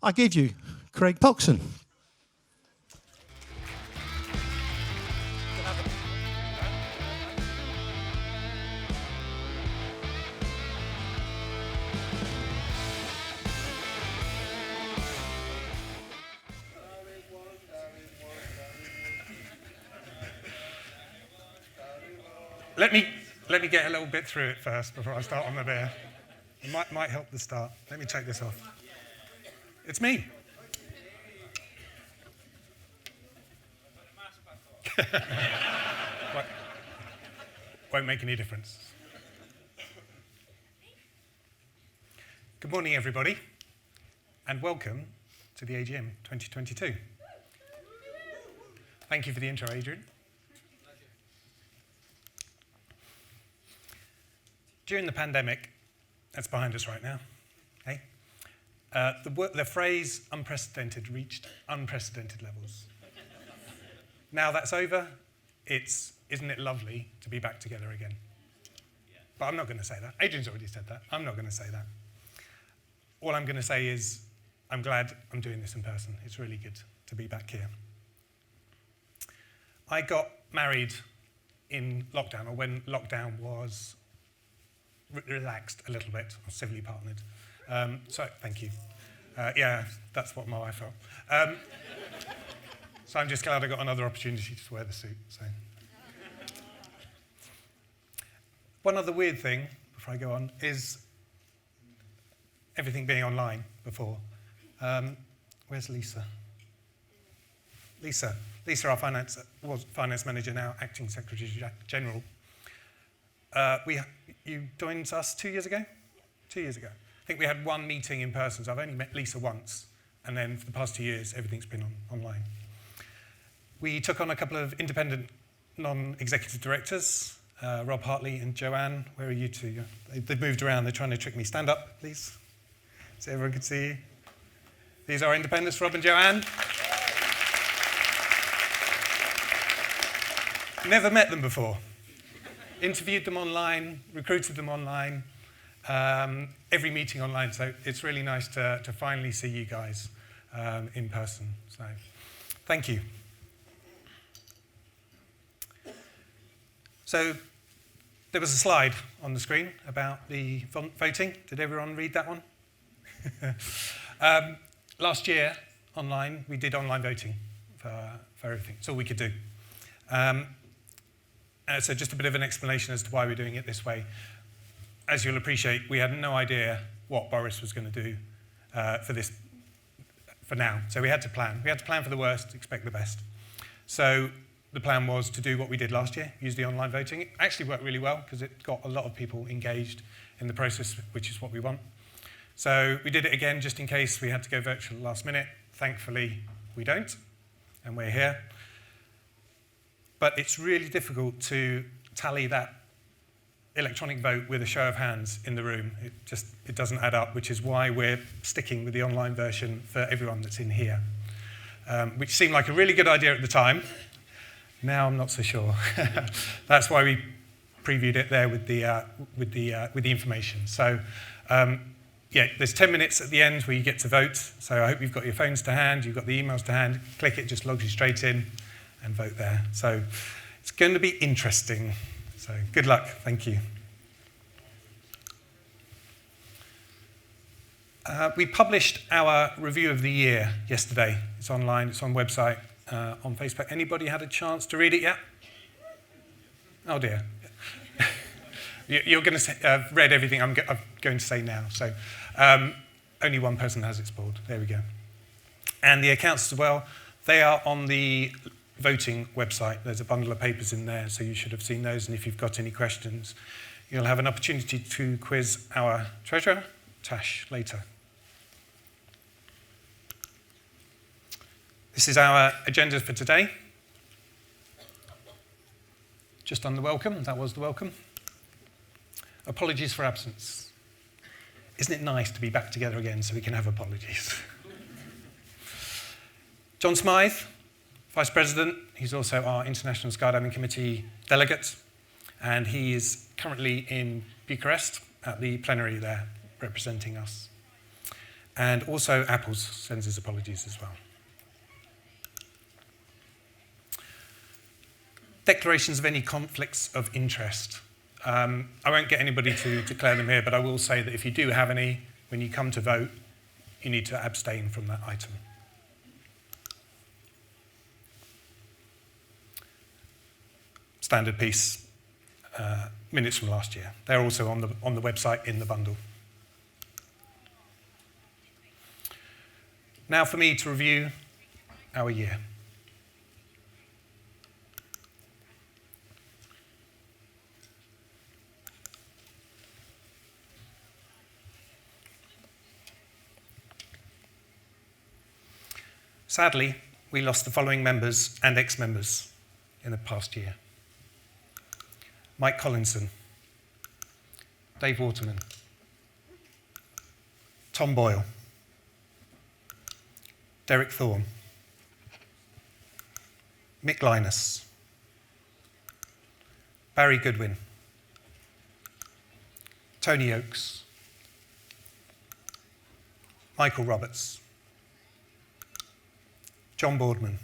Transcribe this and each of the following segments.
I give you Craig Poxon. Let me get a little bit through it first before I start on the beer. It might help the start. Let me take this off. It's me. Won't make any difference. Good morning, everybody, and welcome to the AGM 2022. Thank you for the intro, Adrian. During the pandemic, that's behind us right now, okay? The phrase unprecedented reached unprecedented levels. Now that's over, isn't it lovely to be back together again? Yeah. But I'm not going to say that. Adrian's already said that. I'm not going to say that. All I'm going to say is I'm glad I'm doing this in person. It's really good to be back here. I got married in lockdown, or when lockdown was relaxed a little bit, or civilly partnered. So, thank you. Yeah, that's what my wife felt. So I'm just glad I got another opportunity to wear the suit. So. One other weird thing, before I go on, is everything being online before. Where's Lisa? Lisa, our finance manager, now acting secretary general. You joined us 2 years ago? 2 years ago. I think we had one meeting in person, so I've only met Lisa once, and then for the past 2 years, everything's been online. We took on a couple of independent non-executive directors, Rob Hartley and Joanne. Where are you two? They've moved around, they're trying to trick me. Stand up, please, so everyone can see you. These are independents, Rob and Joanne. Never met them before. Interviewed them online, recruited them online, every meeting online, so it's really nice to finally see you guys in person. So, thank you. So, there was a slide on the screen about the voting. Did everyone read that one? Last year, online, we did online voting for everything. It's all we could do. So just a bit of an explanation as to why we're doing it this way. As you'll appreciate, we had no idea what Boris was going to do for now. So we had to plan. We had to plan for the worst, expect the best. So the plan was to do what we did last year, use the online voting. It actually worked really well because it got a lot of people engaged in the process, which is what we want. So we did it again just in case we had to go virtual last minute. Thankfully, we don't, and we're here. But it's really difficult to tally that electronic vote with a show of hands in the room. It doesn't add up, which is why we're sticking with the online version for everyone that's in here, which seemed like a really good idea at the time. Now I'm not so sure. That's why we previewed it there with the information. So yeah, there's 10 minutes at the end where you get to vote. So I hope you've got your phones to hand, you've got the emails to hand. Click it, just logs you straight in and vote there. So it's going to be interesting. So good luck. Thank you. We published our review of the year yesterday. It's online. It's on website, on Facebook. Anybody had a chance to read it yet? Oh dear. You're going to say, read everything I'm going to say now. So only one person has it spoiled. There we go. And the accounts as well. They are on the voting website. There's a bundle of papers in there, so you should have seen those. And if you've got any questions, you'll have an opportunity to quiz our treasurer, Tash, later. This is our agenda for today. Just on the welcome, that was the welcome. Apologies for absence. Isn't it nice to be back together again so we can have apologies? John Smythe, Vice President, he's also our International Skydiving Committee delegate, and he is currently in Bucharest at the plenary there, representing us. And also Apple's sends his apologies as well. Declarations of any conflicts of interest. I won't get anybody to declare them here, but I will say that if you do have any, when you come to vote, you need to abstain from that item. Standard piece, minutes from last year. They're also on the website in the bundle. Now for me to review our year. Sadly, we lost the following members and ex-members in the past year. Mike Collinson, Dave Waterman, Tom Boyle, Derek Thorne, Mick Linus, Barry Goodwin, Tony Oakes, Michael Roberts, John Boardman,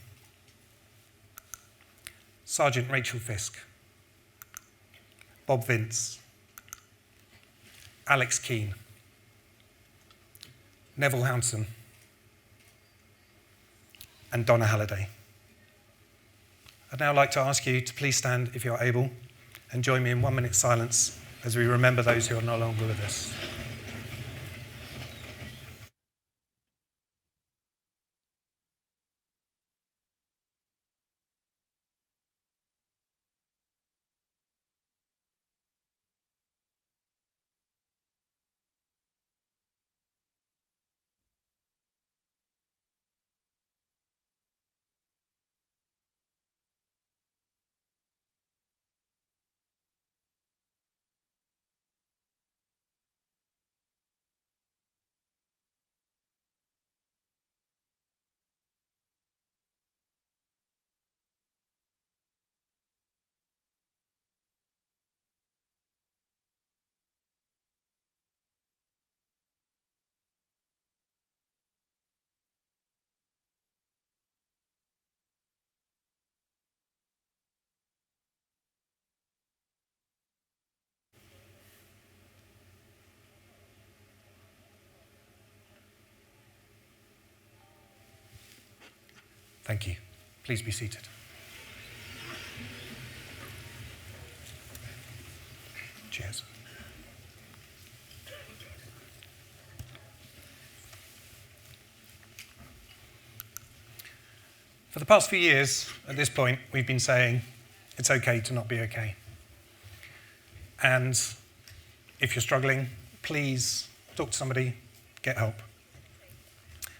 Sergeant Rachel Fisk, Bob Vince, Alex Keane, Neville Hanson, and Donna Halliday. I'd now like to ask you to please stand if you're able and join me in 1 minute's silence as we remember those who are no longer with us. Thank you. Please be seated. Cheers. For the past few years, at this point, we've been saying it's okay to not be okay. And if you're struggling, please talk to somebody, get help.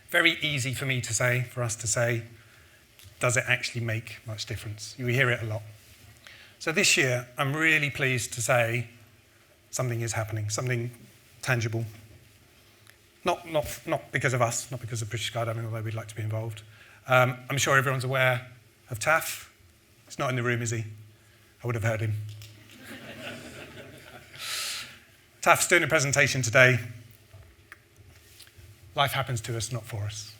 Very easy for me to say, for us to say, does it actually make much difference? You hear it a lot. So this year, I'm really pleased to say something is happening, something tangible. Not because of us, not because of British Skydiving, although we'd like to be involved. I'm sure everyone's aware of Taff. He's not in the room, is he? I would have heard him. Taff's doing a presentation today. Life happens to us, not for us.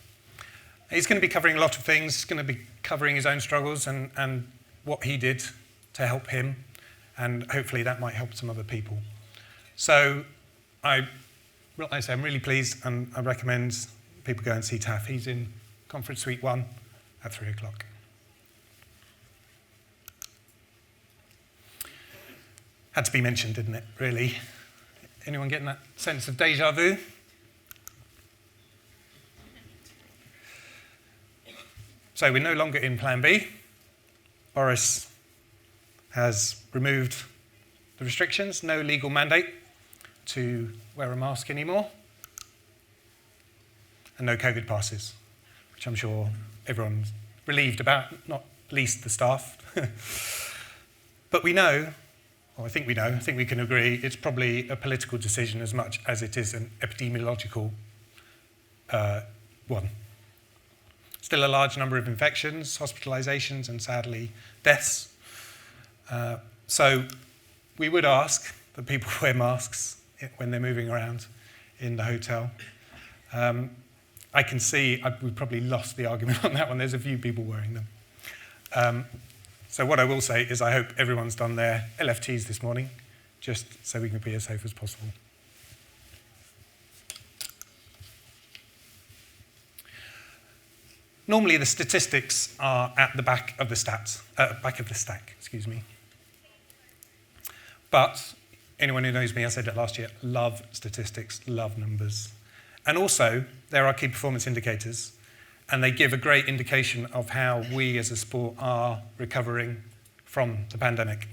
He's going to be covering a lot of things. He's going to be covering his own struggles and what he did to help him, and hopefully that might help some other people. So I'm really pleased, and I recommend people go and see Taff. He's in Conference Suite 1 at 3 o'clock. Had to be mentioned, didn't it, really? Anyone getting that sense of déjà vu? So we're no longer in Plan B. Boris has removed the restrictions, no legal mandate to wear a mask anymore, and no COVID passes, which I'm sure everyone's relieved about, not least the staff. But we know, or I think we can agree, it's probably a political decision as much as it is an epidemiological one. Still a large number of infections, hospitalizations, and sadly, deaths. So we would ask that people wear masks when they're moving around in the hotel. I can see we probably lost the argument on that one. There's a few people wearing them. So what I will say is I hope everyone's done their LFTs this morning, just so we can be as safe as possible. Normally the statistics are at the back of the stack, excuse me. But anyone who knows me, I said it last year, love statistics, love numbers. And also, there are key performance indicators, and they give a great indication of how we as a sport are recovering from the pandemic.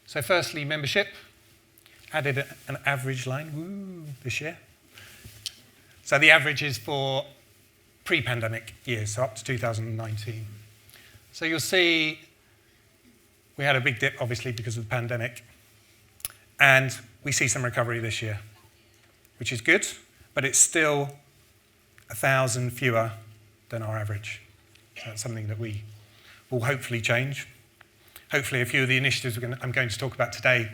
So firstly, membership. Added an average line this year. So the average is for pre-pandemic years, so up to 2019. So you'll see we had a big dip, obviously, because of the pandemic. And we see some recovery this year, which is good, but it's still 1,000 fewer than our average. So that's something that we will hopefully change. Hopefully a few of the initiatives I'm going to talk about today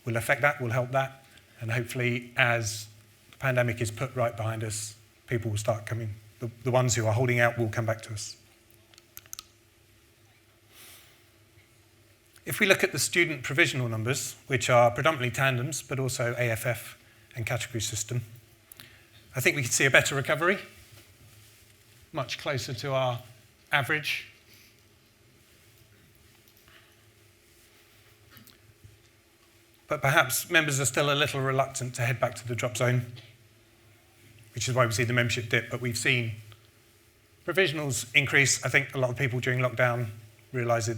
will affect that, will help that, and hopefully as the pandemic is put right behind us, people will start coming. The ones who are holding out will come back to us. If we look at the student provisional numbers, which are predominantly tandems, but also AFF and category system, I think we can see a better recovery, much closer to our average. But perhaps members are still a little reluctant to head back to the drop zone, which is why we see the membership dip, but we've seen provisionals increase. I think a lot of people during lockdown realised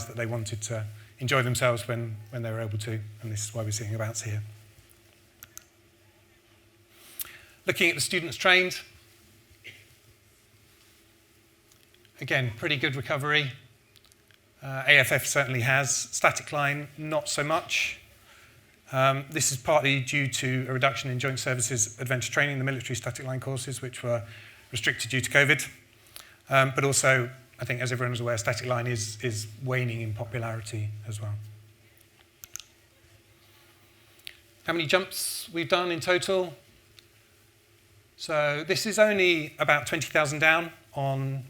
that they wanted to enjoy themselves when they were able to, and this is why we're seeing a bounce here. Looking at the students trained, again, pretty good recovery. AFF certainly has. Static line, not so much. This is partly due to a reduction in joint services adventure training, the military static line courses, which were restricted due to COVID. But also, I think as everyone is aware, static line is waning in popularity as well. How many jumps we've done in total? So this is only about 20,000 down on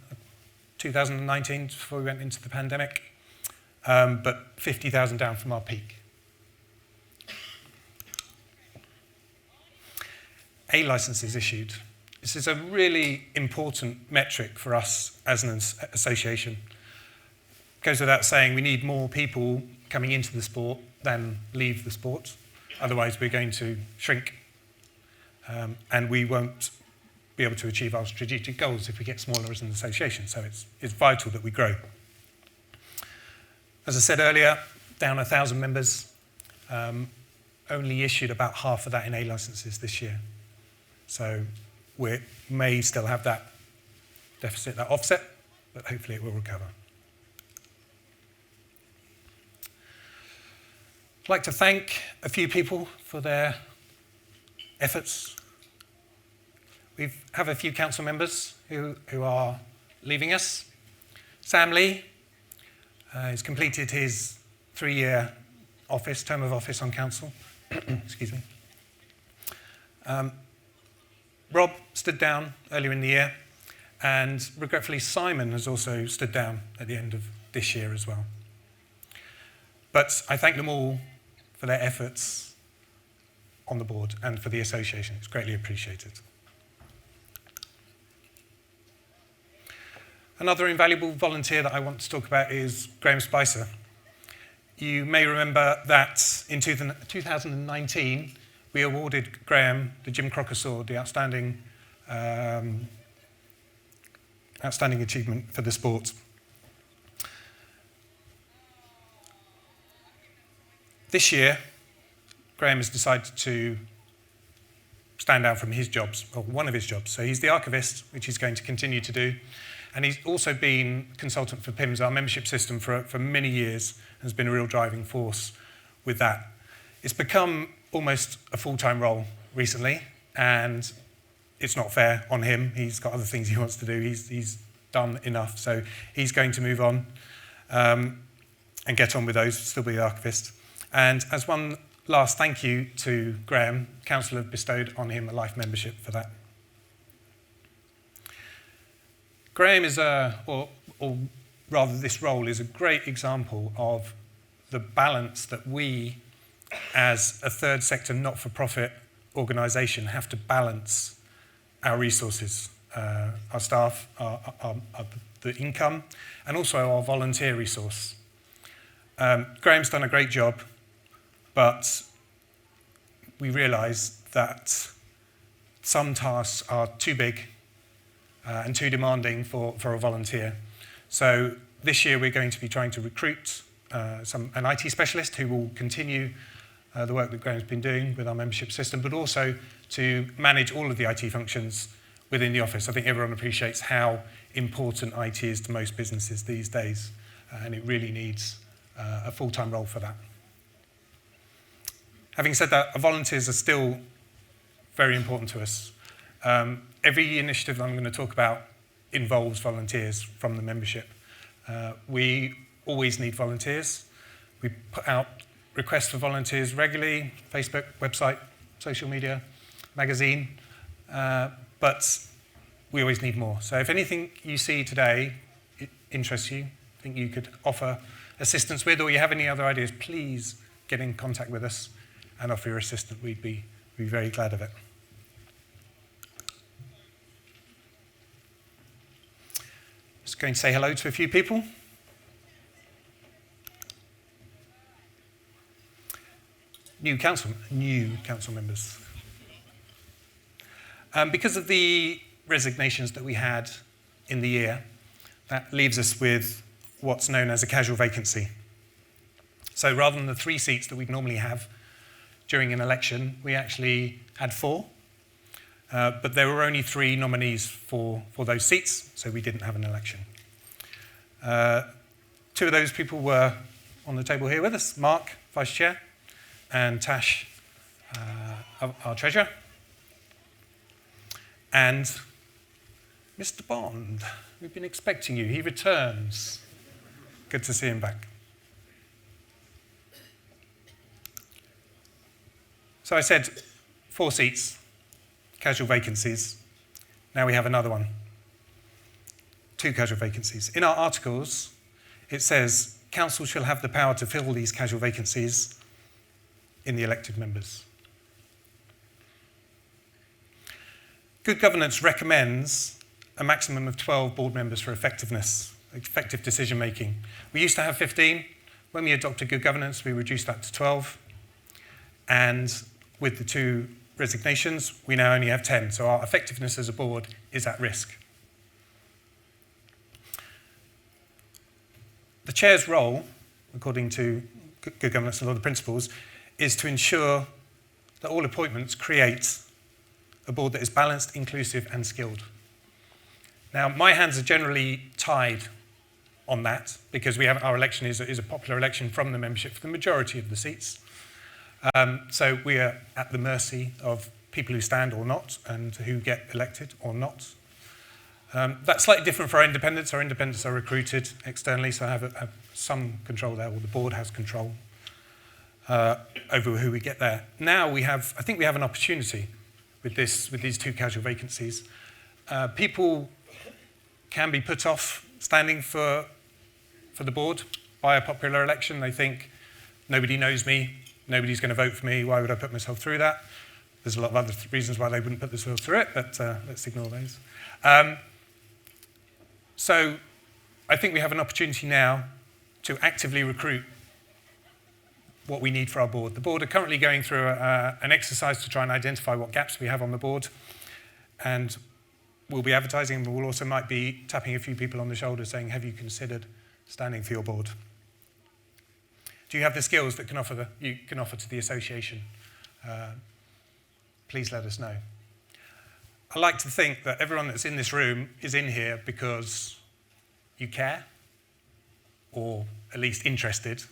2019 before we went into the pandemic, but 50,000 down from our peak. A licenses issued. This is a really important metric for us as an association. It goes without saying we need more people coming into the sport than leave the sport. Otherwise, we're going to shrink, and we won't be able to achieve our strategic goals if we get smaller as an association. So it's vital that we grow. As I said earlier, down 1,000 members, only issued about half of that in A licenses this year. So we may still have that deficit, that offset, but hopefully it will recover. I'd like to thank a few people for their efforts. We have a few council members who are leaving us. Sam Lee has completed his 3-year term of office on council. Excuse me. Rob stood down earlier in the year, and regretfully Simon has also stood down at the end of this year as well. But I thank them all for their efforts on the board and for the association. It's greatly appreciated. Another invaluable volunteer that I want to talk about is Graham Spicer. You may remember that in 2019, we awarded Graham the Jim Crocker Sword, the outstanding achievement for the sport. This year, Graham has decided to stand down from his jobs, or one of his jobs. So he's the archivist, which he's going to continue to do. And he's also been consultant for PIMS, our membership system, for many years, and has been a real driving force with that. It's become almost a full-time role recently, and it's not fair on him. He's got other things he wants to do. He's done enough, so he's going to move on and get on with those, still be the archivist. And as one last thank you to Graham. Council have bestowed on him a life membership for that. Graham is or rather this role is a great example of the balance that we, as a third sector not-for-profit organisation, have to balance our resources, our staff, the income, and also our volunteer resource. Graham's done a great job, but we realise that some tasks are too big and too demanding for a volunteer. So this year we're going to be trying to recruit an IT specialist who will continue the work that Graham's been doing with our membership system, but also to manage all of the IT functions within the office. I think everyone appreciates how important IT is to most businesses these days, and it really needs a full-time role for that. Having said that, our volunteers are still very important to us. Every initiative that I'm going to talk about involves volunteers from the membership. We always need volunteers. We put out requests for volunteers regularly, Facebook, website, social media, magazine, but we always need more. So if anything you see today interests you, think you could offer assistance with, or you have any other ideas, please get in contact with us and offer your assistance. We'd be very glad of it. Just going to say hello to a few people. New council members. Because of the resignations that we had in the year, that leaves us with what's known as a casual vacancy. So rather than the 3 seats that we'd normally have during an election, we actually had 4. But there were only 3 nominees for those seats, so we didn't have an election. 2 of those people were on the table here with us, Mark, Vice Chair, and Tash, our Treasurer. And Mr. Bond, we've been expecting you. He returns. Good to see him back. So I said 4 seats, casual vacancies. Now we have another one. 2 casual vacancies. In our articles, it says, Council shall have the power to fill these casual vacancies in the elected members. Good governance recommends a maximum of 12 board members for effective decision making. We used to have 15. When we adopted good governance, we reduced that to 12. And with the 2 resignations, we now only have 10. So our effectiveness as a board is at risk. The chair's role, according to good governance and a lot of principles, is to ensure that all appointments create a board that is balanced, inclusive, and skilled. Now, my hands are generally tied on that because our election is a popular election from the membership for the majority of the seats. So we are at the mercy of people who stand or not and who get elected or not. That's slightly different for our independents. Our independents are recruited externally, so I have some control there, or the board has control over who we get there. Now I think we have an opportunity with these 2 casual vacancies. People can be put off standing for the board by a popular election. They think, nobody knows me, nobody's going to vote for me, why would I put myself through that? There's a lot of other reasons why they wouldn't put themselves through it, but let's ignore those. So I think we have an opportunity now to actively recruit what we need for our board. The board are currently going through an exercise to try and identify what gaps we have on the board, and we'll be advertising, but we'll also might be tapping a few people on the shoulder saying, have you considered standing for your board? Do you have the skills that you can offer to the association? Please let us know. I like to think that everyone that's in this room is in here because you care, or at least interested.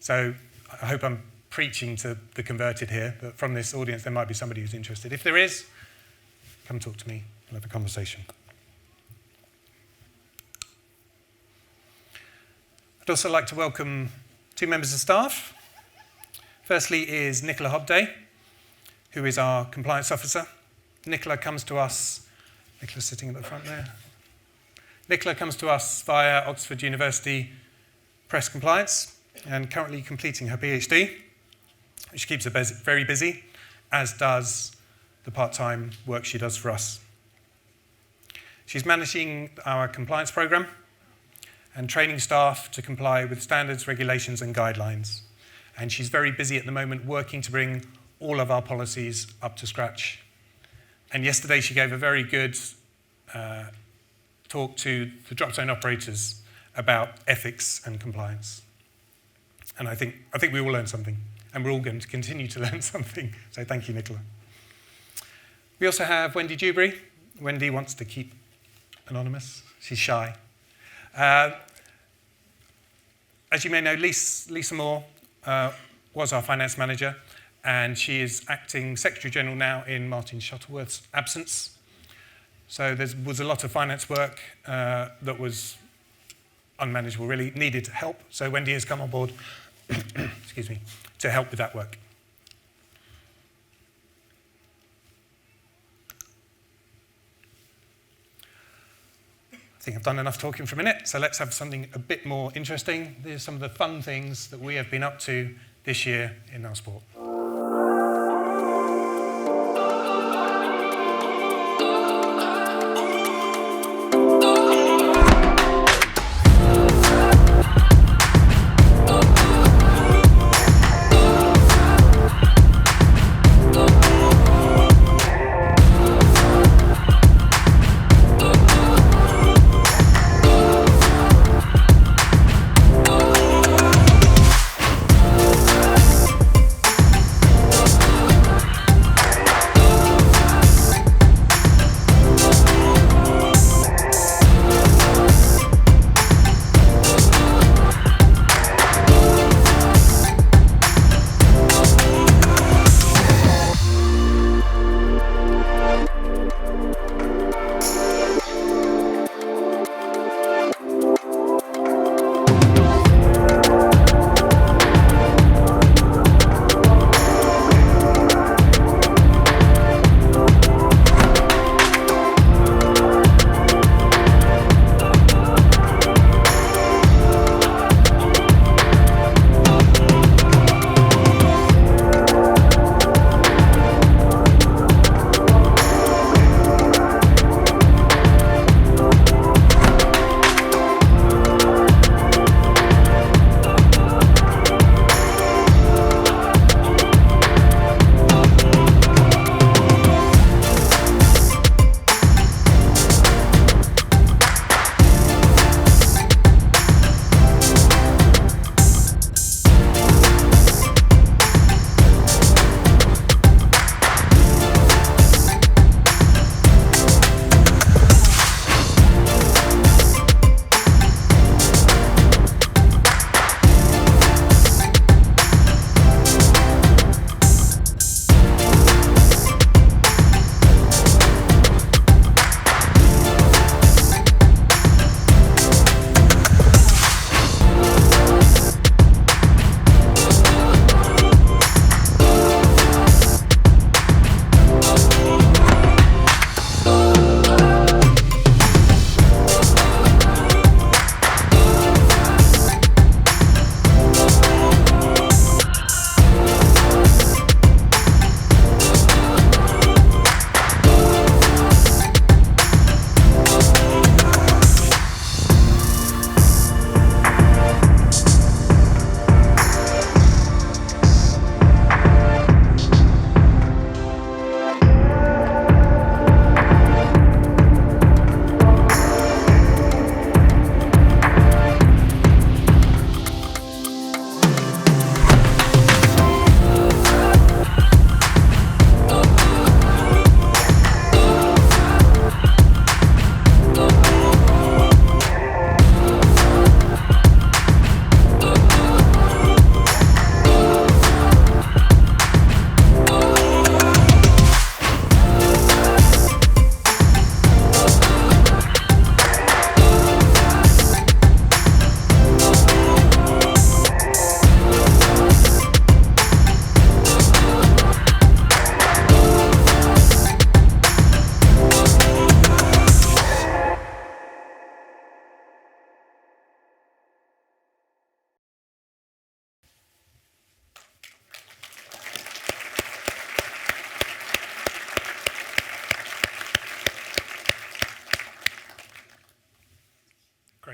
So I hope I'm preaching to the converted here, but from this audience there might be somebody who's interested. If there is, come talk to me and have a conversation. I'd also like to welcome 2 members of staff. Firstly is Nicola Hobday, who is our compliance officer. Nicola comes to us, Nicola's sitting at the front there. Nicola comes to us via Oxford University Press Compliance and currently completing her PhD, which keeps her very busy, as does the part-time work she does for us. She's managing our compliance program and training staff to comply with standards, regulations, and guidelines. And she's very busy at the moment working to bring all of our policies up to scratch. And yesterday she gave a very good talk to the drop zone operators about ethics and compliance. And I think we all learned something, and we're all going to continue to learn something. So thank you, Nicola. We also have Wendy Dewberry. Wendy wants to keep anonymous. She's shy. As you may know, Lisa Moore was our finance manager, and she is acting Secretary General now in Martin Shuttleworth's absence. So there was a lot of finance work that was unmanageable, really needed help. So Wendy has come on board excuse me, to help with that work. I think I've done enough talking for a minute, so let's have something a bit more interesting. These are some of the fun things that we have been up to this year in our sport.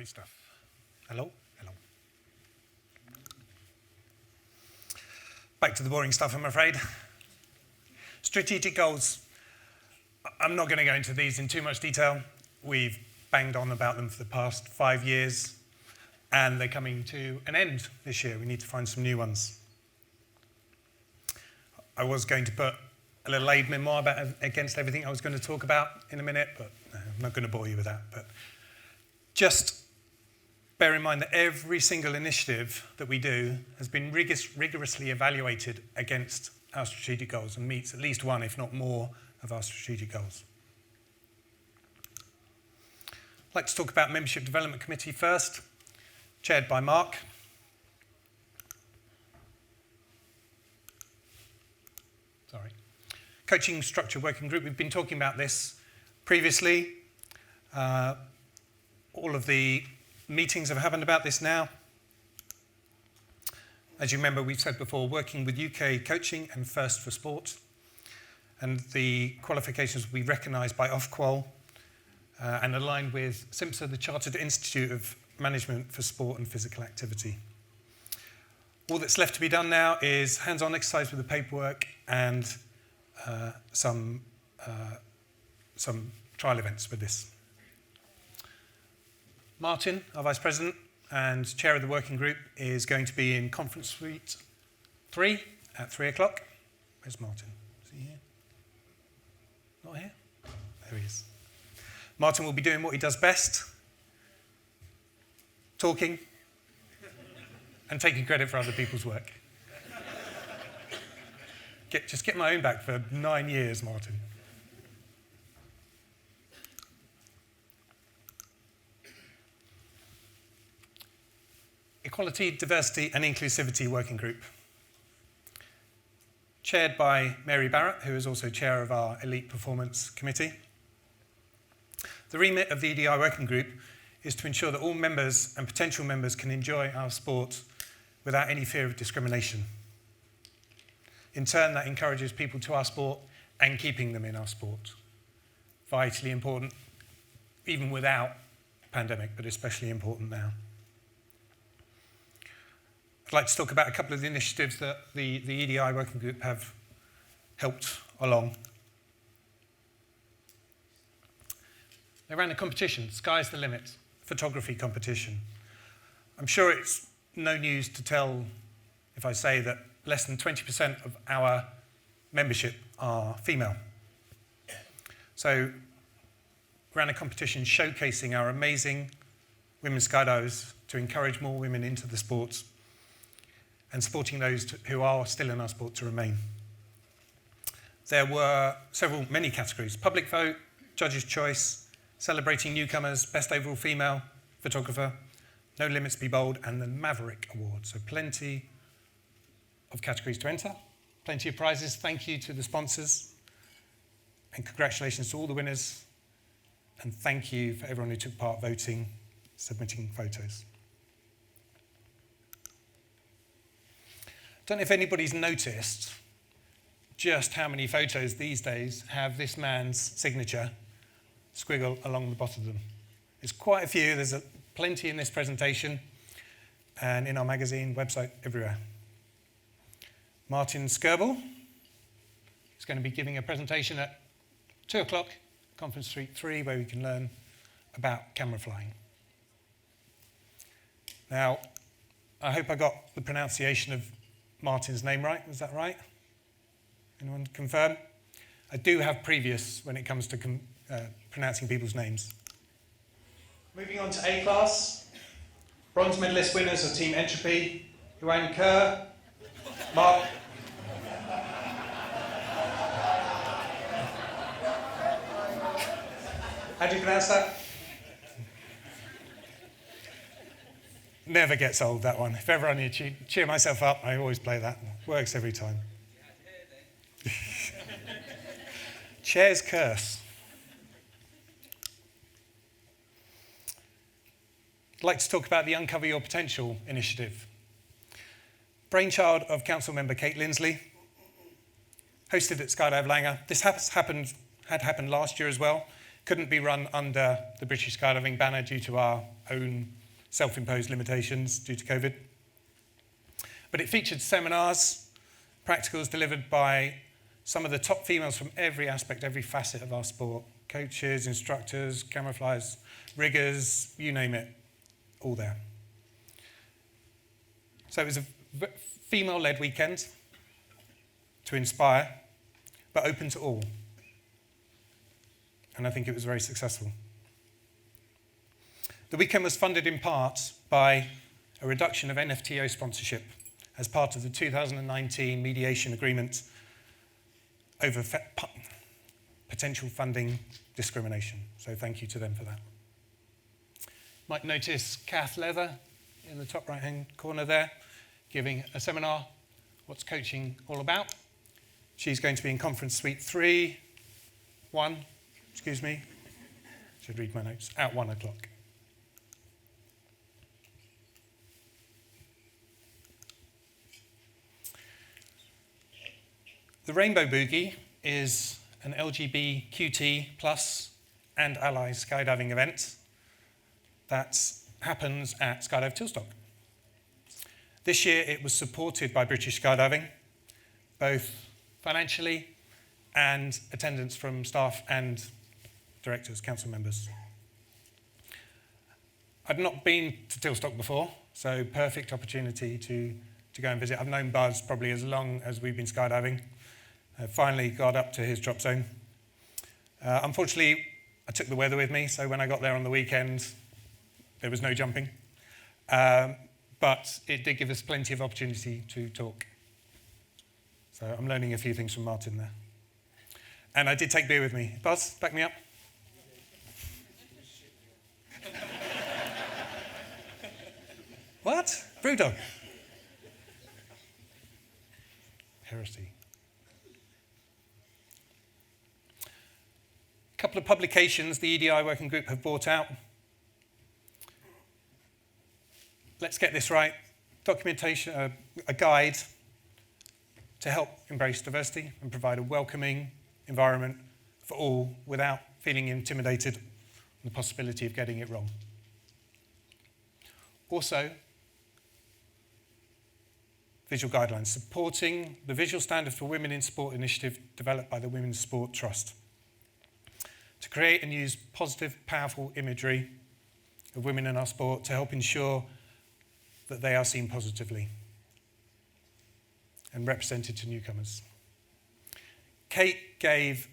Great stuff. Hello? Hello. Back to the boring stuff, I'm afraid. Strategic goals. I'm not going to go into these in too much detail. We've banged on about them for the past 5 years, and they're coming to an end this year. We need to find some new ones. I was going to put a little aid memoir against everything I was going to talk about in a minute, but no, I'm not going to bore you with that. But just bear in mind that every single initiative that we do has been rigorously evaluated against our strategic goals and meets at least one, if not more, of our strategic goals. I'd like to talk about Membership Development Committee first, chaired by Mark. Sorry. Coaching Structure Working Group, we've been talking about this previously. All of the meetings have happened about this now. As you remember, we've said before, working with UK Coaching and First for Sport. And the qualifications will be recognised by Ofqual and aligned with CIMSA, the Chartered Institute of Management for Sport and Physical Activity. All that's left to be done now is hands-on exercise with the paperwork and some trial events with this. Martin, our Vice President and Chair of the Working Group, is going to be in Conference Suite 3 at 3 o'clock. Where's Martin? Is he here? Not here? There he is. Martin will be doing what he does best, talking and taking credit for other people's work. Just get my own back for 9 years, Martin. Equality, Diversity and Inclusivity Working Group, chaired by Mary Barrett, who is also chair of our Elite Performance Committee. The remit of the EDI Working Group is to ensure that all members and potential members can enjoy our sport without any fear of discrimination. In turn, that encourages people to our sport and keeping them in our sport. Vitally important, even without pandemic, but especially important now. I'd like to talk about a couple of the initiatives that the EDI Working Group have helped along. They ran a competition, Sky's the Limit, photography competition. I'm sure it's no news to tell if I say that less than 20% of our membership are female. So we ran a competition showcasing our amazing women skydivers to encourage more women into the sport and supporting those who are still in our sport to remain. There were many categories: public vote, judges' choice, celebrating newcomers, best overall female photographer, no limits be bold, and the Maverick Award. So plenty of categories to enter, plenty of prizes. Thank you to the sponsors, and congratulations to all the winners, and thank you for everyone who took part voting, submitting photos. I don't know if anybody's noticed just how many photos these days have this man's signature squiggle along the bottom of them. There's quite a few. There's plenty in this presentation and in our magazine, website, everywhere. Martin Skirbel is going to be giving a presentation at 2 o'clock, Conference Suite 3, where we can learn about camera flying. Now, I hope I got the pronunciation of Martin's name right. Was that right? Anyone confirm? I do have previous when it comes to pronouncing people's names. Moving on to A class. Bronze medalist winners are Team Entropy, Yuan Kerr, Mark. How do you pronounce that? Never gets old, that one. If ever I need to cheer myself up, I always play that. Works every time. Chair's curse. I'd like to talk about the Uncover Your Potential initiative. Brainchild of Council Member Kate Lindsley, hosted at Skydive Langer. This had happened last year as well. couldn't be run under the British Skydiving banner due to our own self-imposed limitations due to COVID. But it featured seminars, practicals delivered by some of the top females from every aspect, every facet of our sport. Coaches, instructors, camera flyers, riggers, you name it, all there. So it was a female-led weekend to inspire, but open to all. And I think it was very successful. The weekend was funded in part by a reduction of NFTO sponsorship as part of the 2019 mediation agreement over potential funding discrimination. So thank you to them for that. Might notice Kath Leather in the top right-hand corner there, giving a seminar, What's Coaching All About? She's going to be in Conference Suite 1, excuse me. Should read my notes, at 1 o'clock. The Rainbow Boogie is an LGBTQT plus and allies skydiving event that happens at Skydive Tilstock. This year it was supported by British Skydiving, both financially and attendance from staff and directors, council members. I'd not been to Tilstock before, so perfect opportunity to go and visit. I've known Buzz probably as long as we've been skydiving. I finally got up to his drop zone. Unfortunately, I took the weather with me, so when I got there on the weekend, there was no jumping. But it did give us plenty of opportunity to talk. So I'm learning a few things from Martin there. And I did take beer with me. Buzz, back me up. What? Brewdog? Heresy. A couple of publications the EDI working group have brought out. Let's get this right. Documentation, a guide to help embrace diversity and provide a welcoming environment for all without feeling intimidated on the possibility of getting it wrong. Also, visual guidelines supporting the visual standard for women in sport initiative developed by the Women's Sport Trust to create and use positive, powerful imagery of women in our sport to help ensure that they are seen positively and represented to newcomers. Kate gave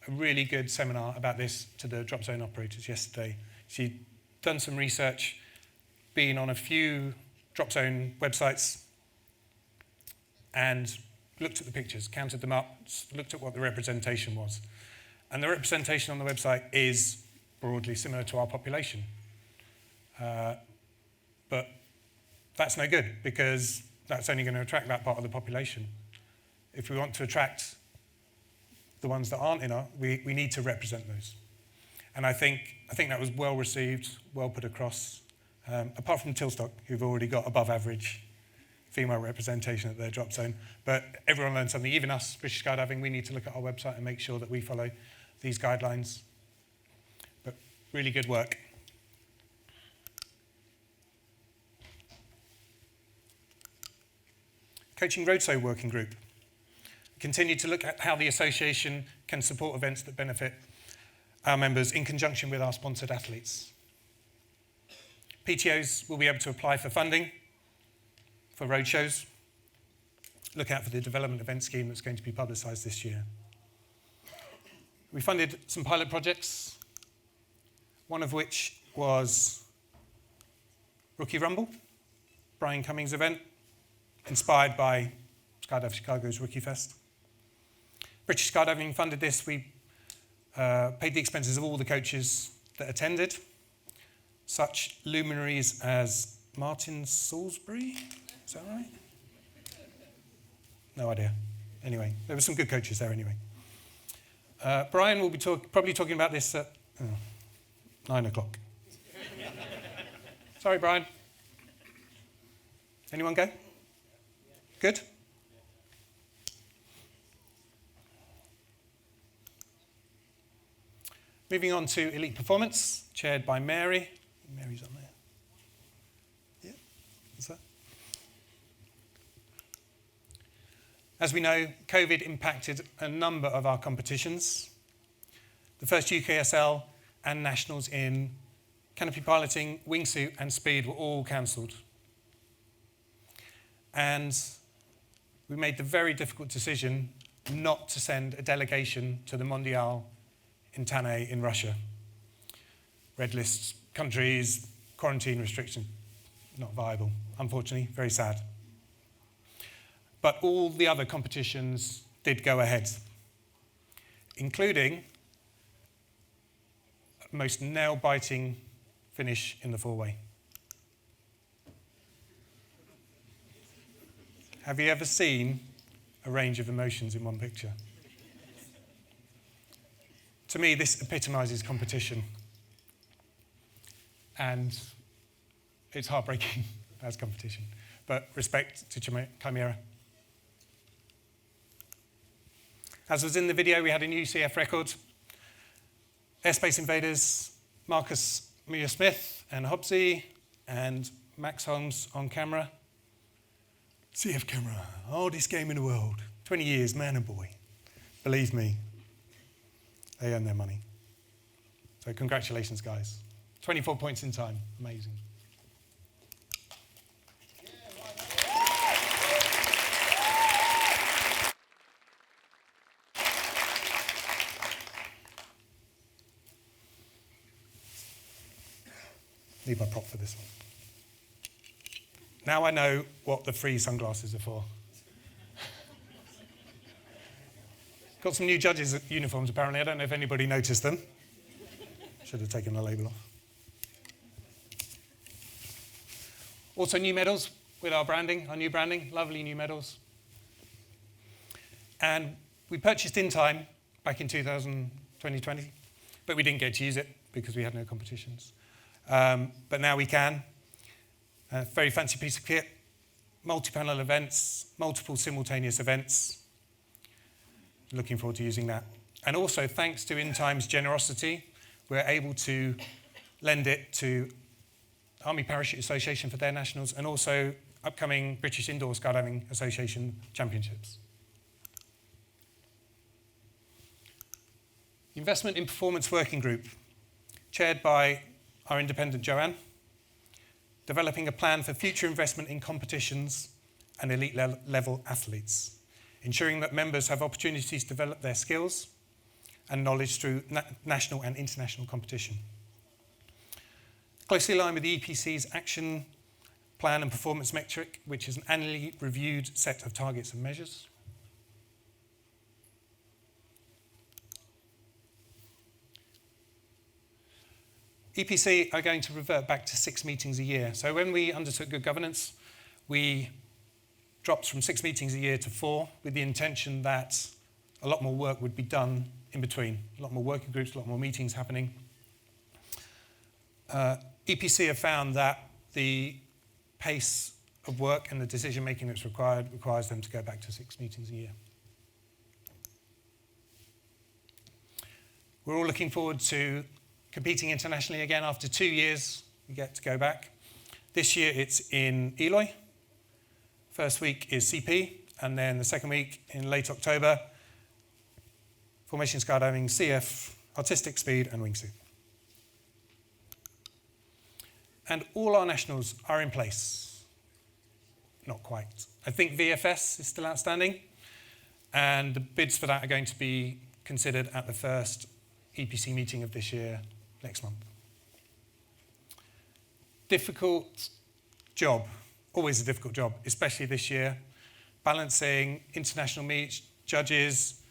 a really good seminar about this to the drop zone operators yesterday. She'd done some research, been on a few drop zone websites and looked at the pictures, counted them up, looked at what the representation was. And the representation on the website is broadly similar to our population. But that's no good because that's only going to attract that part of the population. If we want to attract the ones that aren't in our, we need to represent those. And I think that was well received, well put across, apart from Tilstock, who've already got above average female representation at their drop zone. But everyone learned something, even us, British Skydiving, we need to look at our website and make sure that we follow these guidelines. But really good work. Coaching Roadshow Working Group. Continue to look at how the association can support events that benefit our members in conjunction with our sponsored athletes. PTOs will be able to apply for funding for roadshows. Look out for the development event scheme that's going to be publicised this year. We funded some pilot projects, one of which was Rookie Rumble, Brian Cummings' event, inspired by Skydive Chicago's Rookie Fest. British Skydiving funded this. We paid the expenses of all the coaches that attended, such luminaries as Martin Salisbury. Is that right? No idea. Anyway, there were some good coaches there anyway. Brian will be probably talking about this at 9 o'clock. Sorry, Brian. Anyone go? Good? Moving on to elite performance, chaired by Mary. Mary's on there. Yeah, what's that? As we know, COVID impacted a number of our competitions. The first UKSL and nationals in canopy piloting, wingsuit and speed were all cancelled. And we made the very difficult decision not to send a delegation to the Mondial in Tanay in Russia. Red list countries, quarantine restriction, not viable, unfortunately, very sad. But all the other competitions did go ahead, including a most nail-biting finish in the four-way. Have you ever seen a range of emotions in one picture? To me, this epitomizes competition. And it's heartbreaking as competition. But respect to Chimera. As was in the video, we had a new CF record. Airspace Invaders, Marcus Muir-Smith and Hobbsy, and Max Holmes on camera. CF camera, hardest game in the world. 20 years, man and boy. Believe me, they earn their money. So congratulations, guys. 24 points in time, amazing. Need my prop for this one. Now I know what the free sunglasses are for. Got some new judges' uniforms, apparently. I don't know if anybody noticed them. Should have taken the label off. Also new medals with our branding, our new branding, lovely new medals. And we purchased in time back in 2020, but we didn't get to use it because we had no competitions. But now we can. Very fancy piece of kit, multi-panel events, multiple simultaneous events. Looking forward to using that. And also, thanks to In Time's generosity, we're able to lend it to Army Parachute Association for their nationals and also upcoming British Indoor Skydiving Association Championships. Investment in Performance Working Group, chaired by our independent Joanne, developing a plan for future investment in competitions and elite level athletes, ensuring that members have opportunities to develop their skills and knowledge through national and international competition. Closely aligned with the EPC's action plan and performance metric, which is an annually reviewed set of targets and measures. EPC are going to revert back to 6 meetings a year. So when we undertook good governance, we dropped from 6 meetings a year to 4 with the intention that a lot more work would be done in between. A lot more working groups, a lot more meetings happening. EPC have found that the pace of work and the decision making that's required requires them to go back to 6 meetings a year. We're all looking forward to competing internationally again after 2 years. We get to go back. This year it's in Eloy. First week is CP, and then the second week in late October, Formation Skydiving, CF, Artistic Speed and Wingsuit. And all our nationals are in place. Not quite. I think VFS is still outstanding, and the bids for that are going to be considered at the first EPC meeting of this year, next month. Difficult job, always a difficult job, especially this year. Balancing international meets, judges,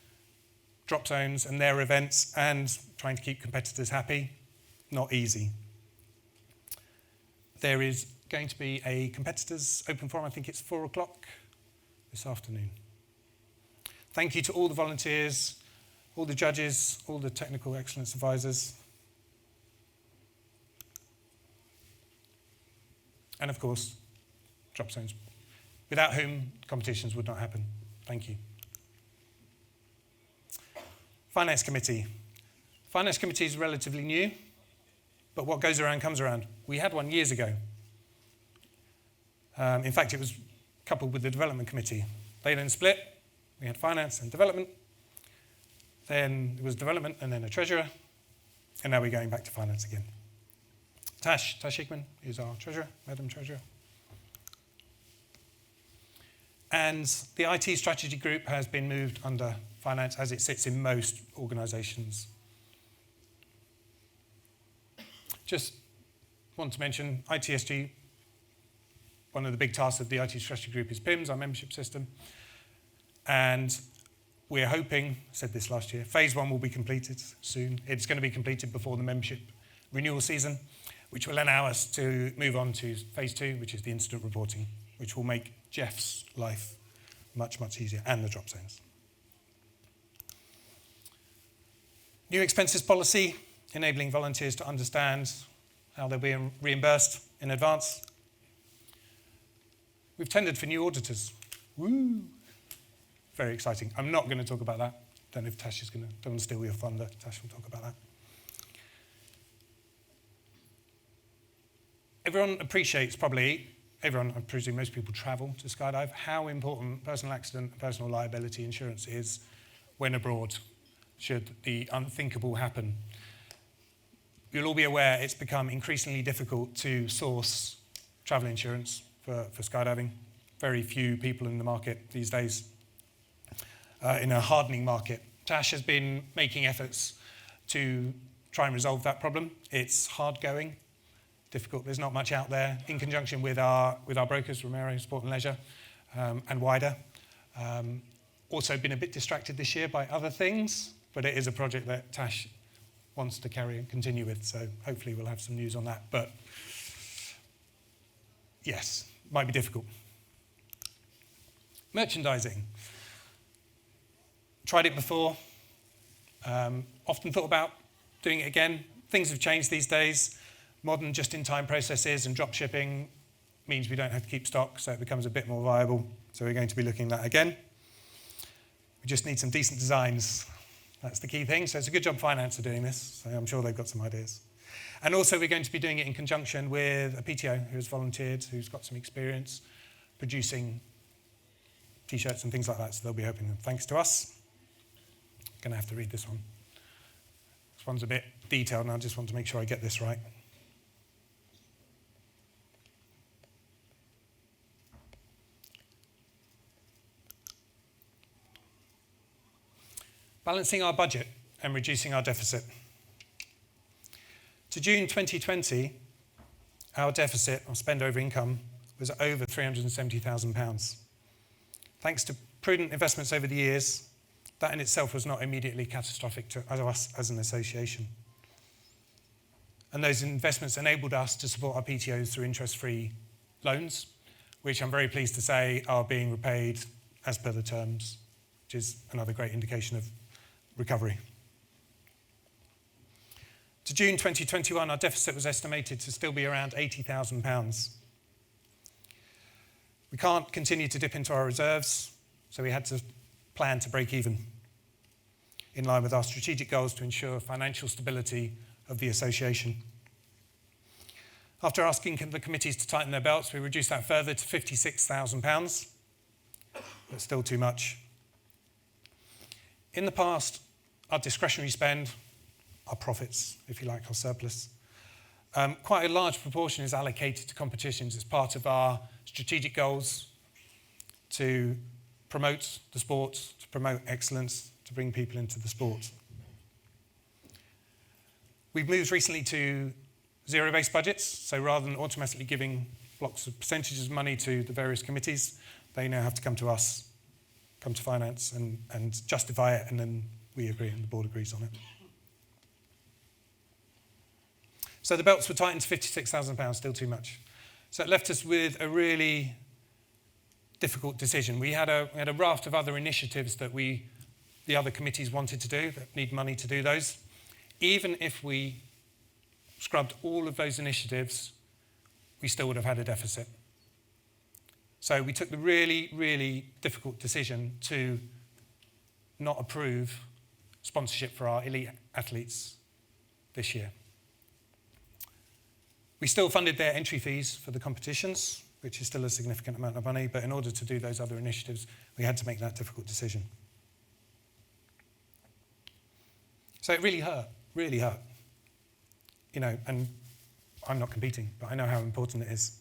drop zones and their events, and trying to keep competitors happy, not easy. There is going to be a competitors open forum, I think it's 4 o'clock this afternoon. Thank you to all the volunteers, all the judges, all the technical excellence advisors. And of course, drop zones, without whom competitions would not happen. Thank you. Finance Committee. Finance committee is relatively new, but what goes around comes around. We had one years ago. In fact, it was coupled with the development committee. They then split. We had finance and development. Then it was development and then a treasurer. And now we're going back to finance again. Tash Hickman is our treasurer, Madam Treasurer. And the IT strategy group has been moved under finance as it sits in most organisations. Just want to mention ITSG. One of the big tasks of the IT strategy group is PIMS, our membership system. And we're hoping, said this last year, phase 1 will be completed soon. It's going to be completed before the membership renewal season, which will allow us to move on to phase 2, which is the incident reporting, which will make Jeff's life much, much easier, and the drop zones. New expenses policy, enabling volunteers to understand how they're being reimbursed in advance. We've tendered for new auditors. Woo! Very exciting. I'm not going to talk about that. Don't know if Tash is going to, don't want to steal your thunder. Tash will talk about that. Everyone appreciates, probably, everyone, I presume most people travel to skydive, how important personal accident and personal liability insurance is when abroad, should the unthinkable happen. You'll all be aware it's become increasingly difficult to source travel insurance for skydiving. Very few people in the market these days. In a hardening market. Tash has been making efforts to try and resolve that problem. It's hard going, difficult. There's not much out there. In conjunction with our brokers, Romero, Sport and Leisure, and wider. Also been a bit distracted this year by other things, but it is a project that Tash wants to carry and continue with, so hopefully we'll have some news on that. But yes, might be difficult. Merchandising. Tried it before, often thought about doing it again. Things have changed these days. Modern just-in-time processes and drop shipping means we don't have to keep stock, so it becomes a bit more viable. So we're going to be looking at that again. We just need some decent designs. That's the key thing. So it's a good job finance are doing this, so I'm sure they've got some ideas. And also we're going to be doing it in conjunction with a PTO who has volunteered, who's got some experience producing T-shirts and things like that, so they'll be helping them. Thanks to us. Going to have to read this one. This one's a bit detailed, and I just want to make sure I get this right. Balancing our budget and reducing our deficit. To June 2020, our deficit, or spend over income, was over £370,000. Thanks to prudent investments over the years, that in itself was not immediately catastrophic to us as an association. And those investments enabled us to support our PTOs through interest-free loans, which I'm very pleased to say are being repaid as per the terms, which is another great indication of recovery. To June 2021, our deficit was estimated to still be around £80,000. We can't continue to dip into our reserves, so we had to plan to break even in line with our strategic goals to ensure financial stability of the association. After asking the committees to tighten their belts, we reduced that further to £56,000, but still too much. In the past, our discretionary spend, our profits, if you like, our surplus, quite a large proportion is allocated to competitions as part of our strategic goals to promote the sport, to promote excellence, to bring people into the sport. We've moved recently to zero-based budgets, so rather than automatically giving blocks of percentages of money to the various committees, they now have to come to us, come to finance and justify it, and then we agree and the board agrees on it. So the belts were tightened to £56,000, still too much. So it left us with a really difficult decision. We had a raft of other initiatives that the other committees wanted to do, that need money to do those. Even if we scrubbed all of those initiatives, we still would have had a deficit. So we took the really, really difficult decision to not approve sponsorship for our elite athletes this year. We still funded their entry fees for the competitions, which is still a significant amount of money, but in order to do those other initiatives, we had to make that difficult decision. So it really hurt, really hurt. You know, and I'm not competing, but I know how important it is.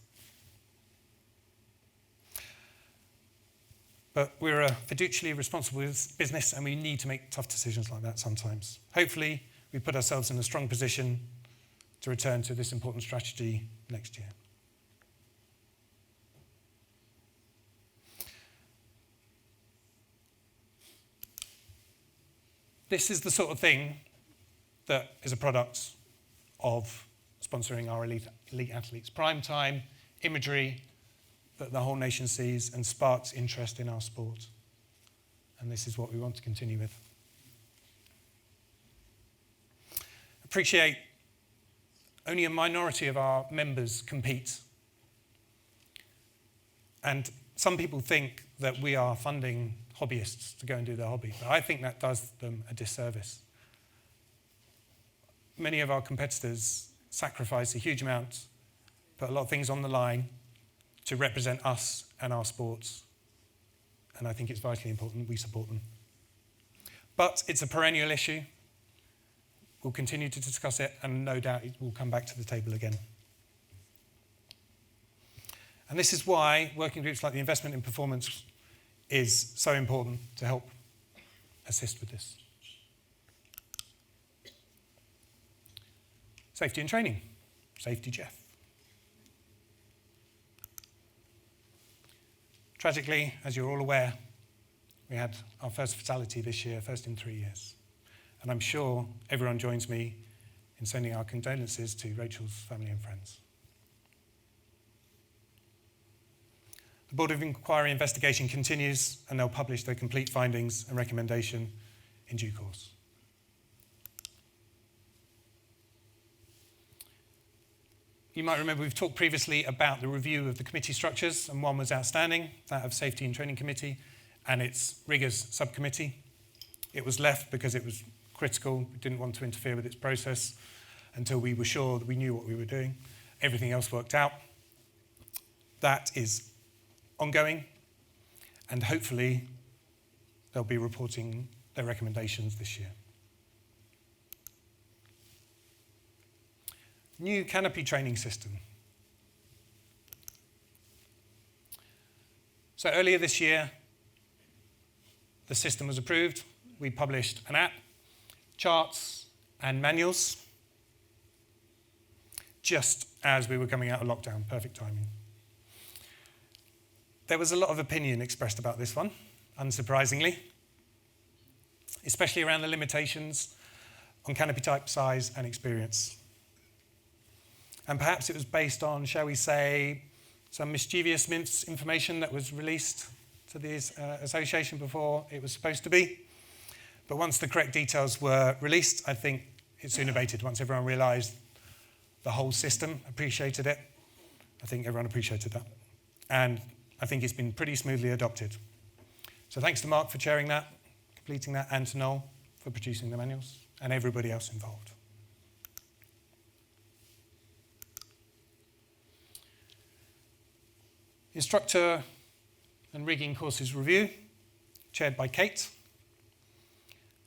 But we're a fiduciarily responsible business, and we need to make tough decisions like that sometimes. Hopefully, we put ourselves in a strong position to return to this important strategy next year. This is the sort of thing that is a product of sponsoring our elite athletes. Prime time, imagery that the whole nation sees and sparks interest in our sport. And this is what we want to continue with. Appreciate only a minority of our members compete. And some people think that we are funding hobbyists to go and do their hobby, but I think that does them a disservice. Many of our competitors sacrifice a huge amount, put a lot of things on the line to represent us and our sports, and I think it's vitally important we support them. But it's a perennial issue. We'll continue to discuss it, and no doubt it will come back to the table again. And this is why working groups like the Investment in Performance is so important to help assist with this. Safety and training. Safety Jeff. Tragically, as you're all aware, we had our first fatality this year, first in 3 years. And I'm sure everyone joins me in sending our condolences to Rachel's family and friends. The Board of Inquiry investigation continues, and they'll publish their complete findings and recommendation in due course. You might remember we've talked previously about the review of the committee structures, and one was outstanding, that of Safety and Training Committee and its Riggers Subcommittee. It was left because it was critical. We didn't want to interfere with its process until we were sure that we knew what we were doing. Everything else worked out. That is ongoing, and hopefully they'll be reporting their recommendations this year. New canopy training system. So earlier this year, the system was approved. We published an app, charts, and manuals, just as we were coming out of lockdown. Perfect timing. There was a lot of opinion expressed about this one, unsurprisingly, especially around the limitations on canopy type, size, and experience. And perhaps it was based on, shall we say, some mischievous information that was released to the association before it was supposed to be. But once the correct details were released, I think it soon abated. Once everyone realised the whole system appreciated it, I think everyone appreciated that. And I think it's been pretty smoothly adopted. So thanks to Mark for chairing that, completing that, and to Noel for producing the manuals, and everybody else involved. Instructor and rigging courses review, chaired by Kate,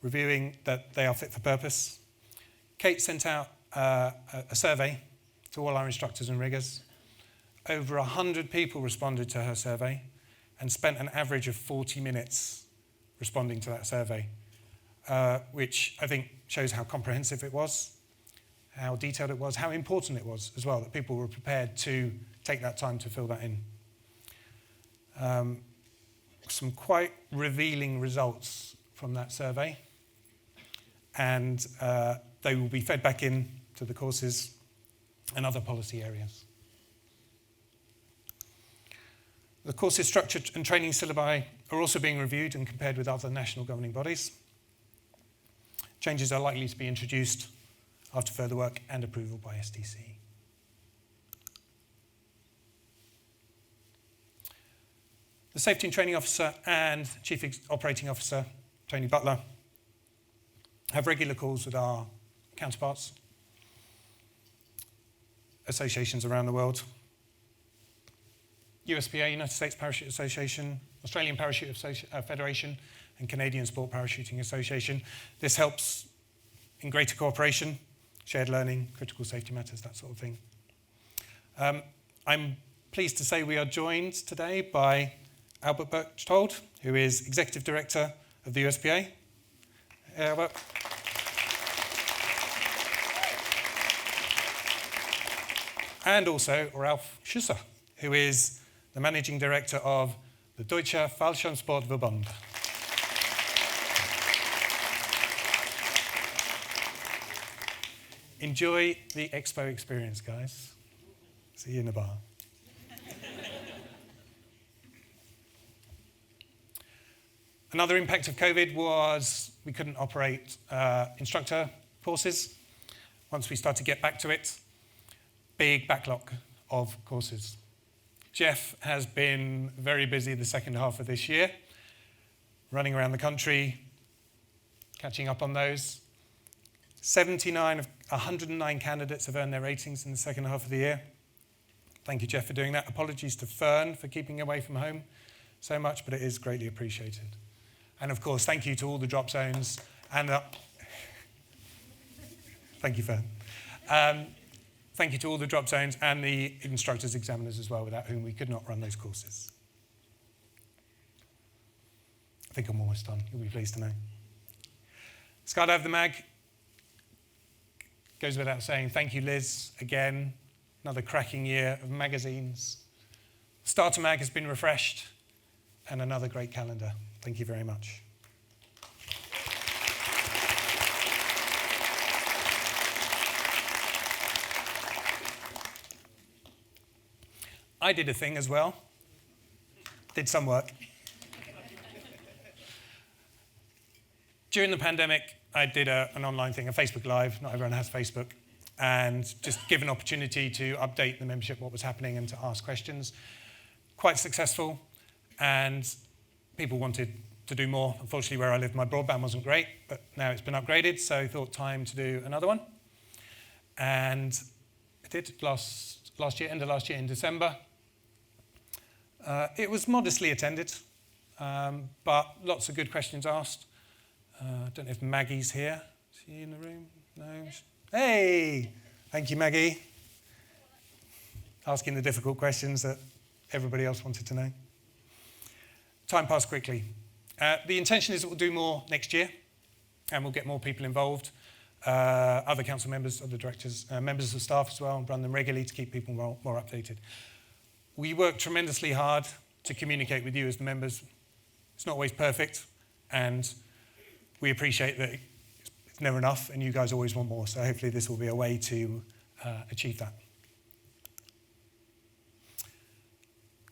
reviewing that they are fit for purpose. Kate sent out a survey to all our instructors and riggers. Over 100 people responded to her survey and spent an average of 40 minutes responding to that survey, which I think shows how comprehensive it was, how detailed it was, how important it was as well, that people were prepared to take that time to fill that in. Some quite revealing results from that survey, and they will be fed back in to the courses and other policy areas. The courses structure and training syllabi are also being reviewed and compared with other national governing bodies. Changes are likely to be introduced after further work and approval by STC. The Safety and Training Officer and Chief Operating Officer, Tony Butler, have regular calls with our counterparts associations around the world. USPA, United States Parachute Association, Australian Parachute Federation, and Canadian Sport Parachuting Association. This helps in greater cooperation, shared learning, critical safety matters, that sort of thing. I'm pleased to say we are joined today by Albert Berchtold, who is Executive Director of the USPA. Hey, Albert. And also Ralf Schusser, who is the Managing Director of the Deutsche Fallschirmsportverband. Enjoy the expo experience, guys. See you in the bar. Another impact of COVID was we couldn't operate instructor courses. Once we started to get back to it, big backlog of courses. Jeff has been very busy the second half of this year, running around the country, catching up on those. 79 of 109 candidates have earned their ratings in the second half of the year. Thank you, Jeff, for doing that. Apologies to Fern for keeping away from home so much, but it is greatly appreciated. And of course, thank you to all the drop zones and thank you, Fern. Thank you to all the drop zones and the instructors, examiners as well, without whom we could not run those courses. I think I'm almost done. You'll be pleased to know. Skydive The Mag. Goes without saying, thank you, Liz, again. Another cracking year of magazines. Starter Mag has been refreshed, and another great calendar. Thank you very much. I did a thing as well. Did some work. During the pandemic, I did an online thing, a Facebook Live. Not everyone has Facebook. And just give an opportunity to update the membership what was happening and to ask questions. Quite successful. And people wanted to do more. Unfortunately, where I live, my broadband wasn't great, but now it's been upgraded, so I thought time to do another one. And I did last year, end of last year in December. It was modestly attended, but lots of good questions asked. I don't know if Maggie's here. Is she in the room? No? Hey! Thank you, Maggie. Asking the difficult questions that everybody else wanted to know. Time passed quickly. The intention is that we'll do more next year, and we'll get more people involved. Other council members, other directors, members of staff as well, and run them regularly to keep people more updated. We work tremendously hard to communicate with you as the members. It's not always perfect, and we appreciate that it's never enough, and you guys always want more, so hopefully this will be a way to achieve that.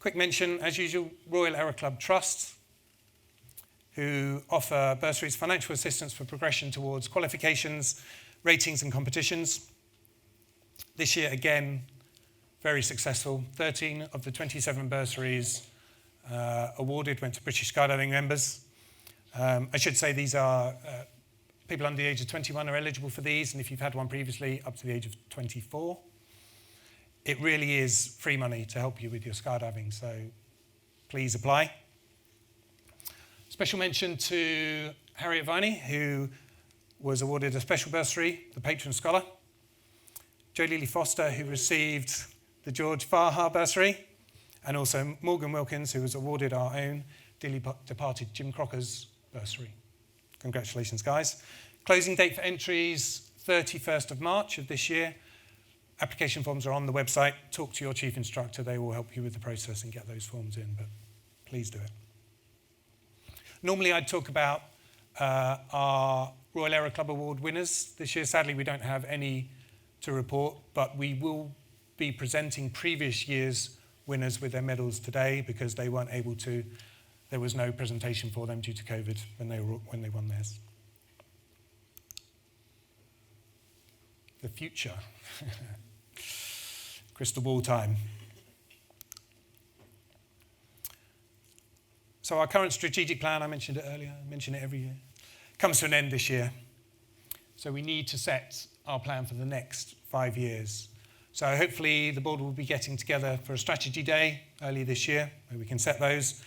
Quick mention, as usual, Royal Aero Club Trust, who offer bursaries, financial assistance for progression towards qualifications, ratings and competitions. This year, again, very successful. 13 of the 27 bursaries awarded went to British Skydiving members. I should say these are people under the age of 21 are eligible for these, and if you've had one previously, up to the age of 24. It really is free money to help you with your skydiving, so please apply. Special mention to Harriet Viney, who was awarded a special bursary, the Patron Scholar. Jo Lily Foster, who received the George Farha bursary, and also Morgan Wilkins, who was awarded our own dearly departed Jim Crocker's bursary. Congratulations, guys. Closing date for entries, 31st of March of this year. Application forms are on the website. Talk to your chief instructor. They will help you with the process and get those forms in, but please do it. Normally, I'd talk about our Royal Aero Club Award winners. This year, sadly, we don't have any to report, but we will be presenting previous year's winners with their medals today because they weren't able to. There was no presentation for them due to COVID when they won theirs. The future. Crystal ball time. So our current strategic plan, I mentioned it earlier, I mention it every year, comes to an end this year. So we need to set our plan for the next 5 years. So hopefully the board will be getting together for a strategy day early this year, where we can set those,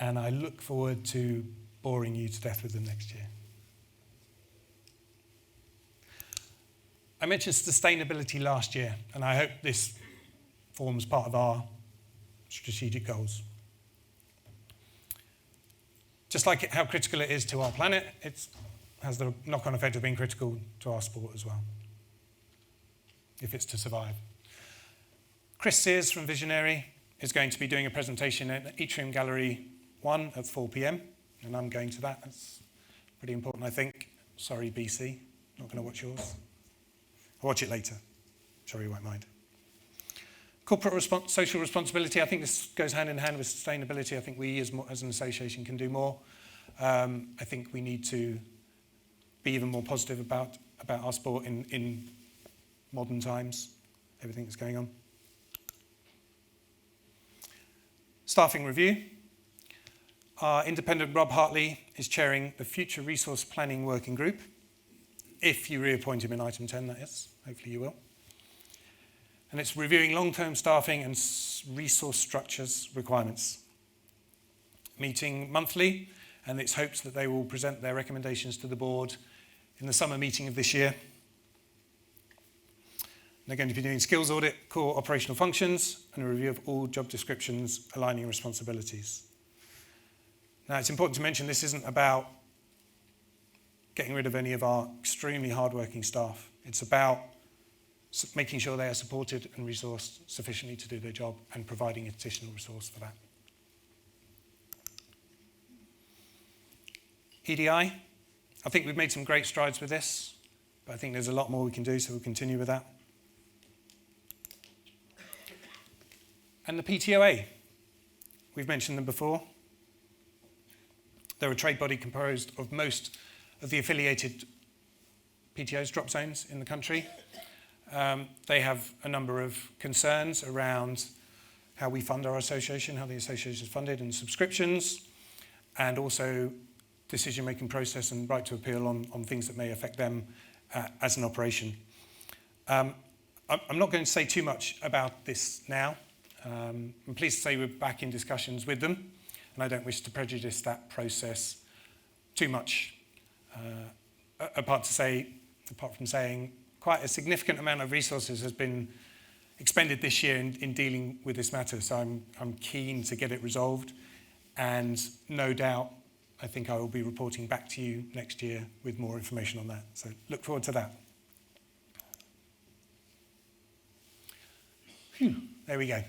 and I look forward to boring you to death with them next year. I mentioned sustainability last year, and I hope this forms part of our strategic goals. Just like how critical it is to our planet, it has the knock-on effect of being critical to our sport as well, if it's to survive. Chris Sears from Visionary is going to be doing a presentation at Atrium Gallery 1 at 4 p.m, and I'm going to that. That's pretty important, I think. Sorry, BC, not going to watch yours. I'll watch it later. Sure you won't mind. Corporate social responsibility, I think this goes hand in hand with sustainability. I think we as an association can do more. I think we need to be even more positive about our sport in modern times, everything that's going on. Staffing review. Our independent Rob Hartley is chairing the Future Resource Planning Working Group. If you reappoint him in item 10, that is. Hopefully you will. And it's reviewing long-term staffing and resource structures requirements. Meeting monthly, and it's hoped that they will present their recommendations to the board in the summer meeting of this year. They're going to be doing skills audit, core operational functions, and a review of all job descriptions, aligning responsibilities. Now, it's important to mention this isn't about getting rid of any of our extremely hardworking staff. It's about making sure they are supported and resourced sufficiently to do their job and providing additional resource for that. EDI, I think we've made some great strides with this, but I think there's a lot more we can do, so we'll continue with that. And the PTOA, we've mentioned them before. They're a trade body composed of most of the affiliated PTOs, drop zones in the country. They have a number of concerns around how we fund our association, how the association is funded, and subscriptions, and also decision-making process and right to appeal on things that may affect them as an operation. I'm not going to say too much about this now. I'm pleased to say we're back in discussions with them, and I don't wish to prejudice that process too much, apart from saying quite a significant amount of resources has been expended this year in dealing with this matter, so I'm keen to get it resolved, and no doubt I think I will be reporting back to you next year with more information on that, so look forward to that. There we go.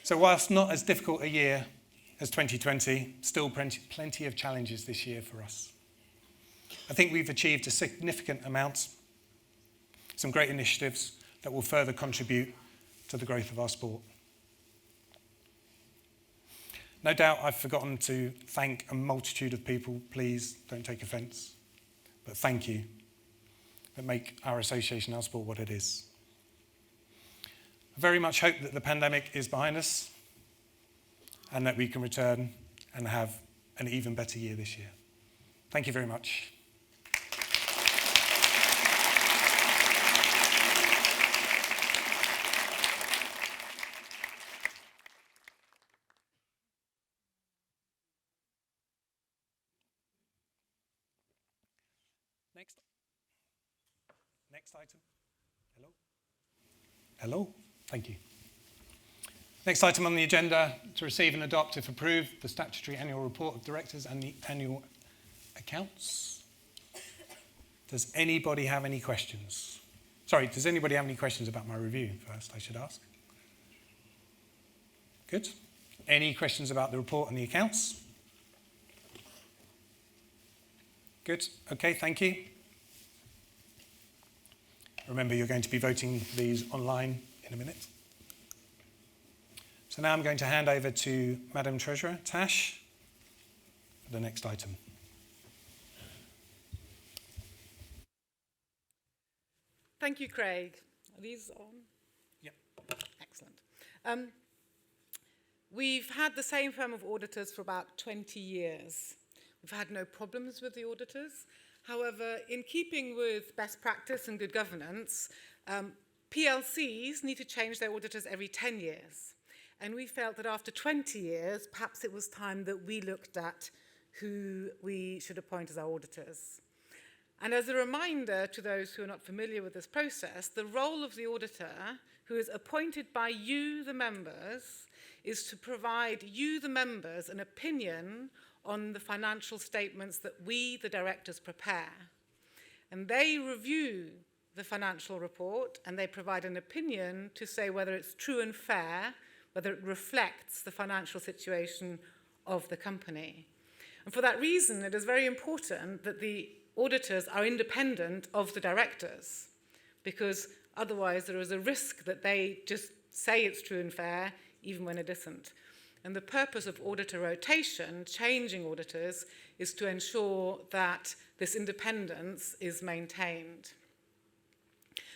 So whilst not as difficult a year as 2020, still plenty of challenges this year for us. I think we've achieved a significant amount, some great initiatives that will further contribute to the growth of our sport. No doubt I've forgotten to thank a multitude of people. Please don't take offence, but thank you that make our association, our sport, what it is. I very much hope that the pandemic is behind us and that we can return and have an even better year this year. Thank you very much. Next item. Hello? Hello? Thank you. Next item on the agenda, to receive and adopt, if approved, the statutory annual report of directors and the annual accounts. Does anybody have any questions? Sorry, does anybody have any questions about my review first, I should ask? Good. Any questions about the report and the accounts? Good. Okay, thank you. Remember, you're going to be voting these online in a minute. So now I'm going to hand over to Madam Treasurer, Tash, for the next item. Thank you, Craig. Are these on? Yep. Excellent. We've had the same firm of auditors for about 20 years. We've had no problems with the auditors. However, in keeping with best practice and good governance, PLCs need to change their auditors every 10 years. And we felt that after 20 years, perhaps it was time that we looked at who we should appoint as our auditors. And as a reminder to those who are not familiar with this process, the role of the auditor, who is appointed by you, the members, is to provide you, the members, an opinion on the financial statements that we, the directors, prepare. And they review the financial report and they provide an opinion to say whether it's true and fair, whether it reflects the financial situation of the company. And for that reason, it is very important that the auditors are independent of the directors, because otherwise there is a risk that they just say it's true and fair, even when it isn't. And the purpose of auditor rotation, changing auditors, is to ensure that this independence is maintained.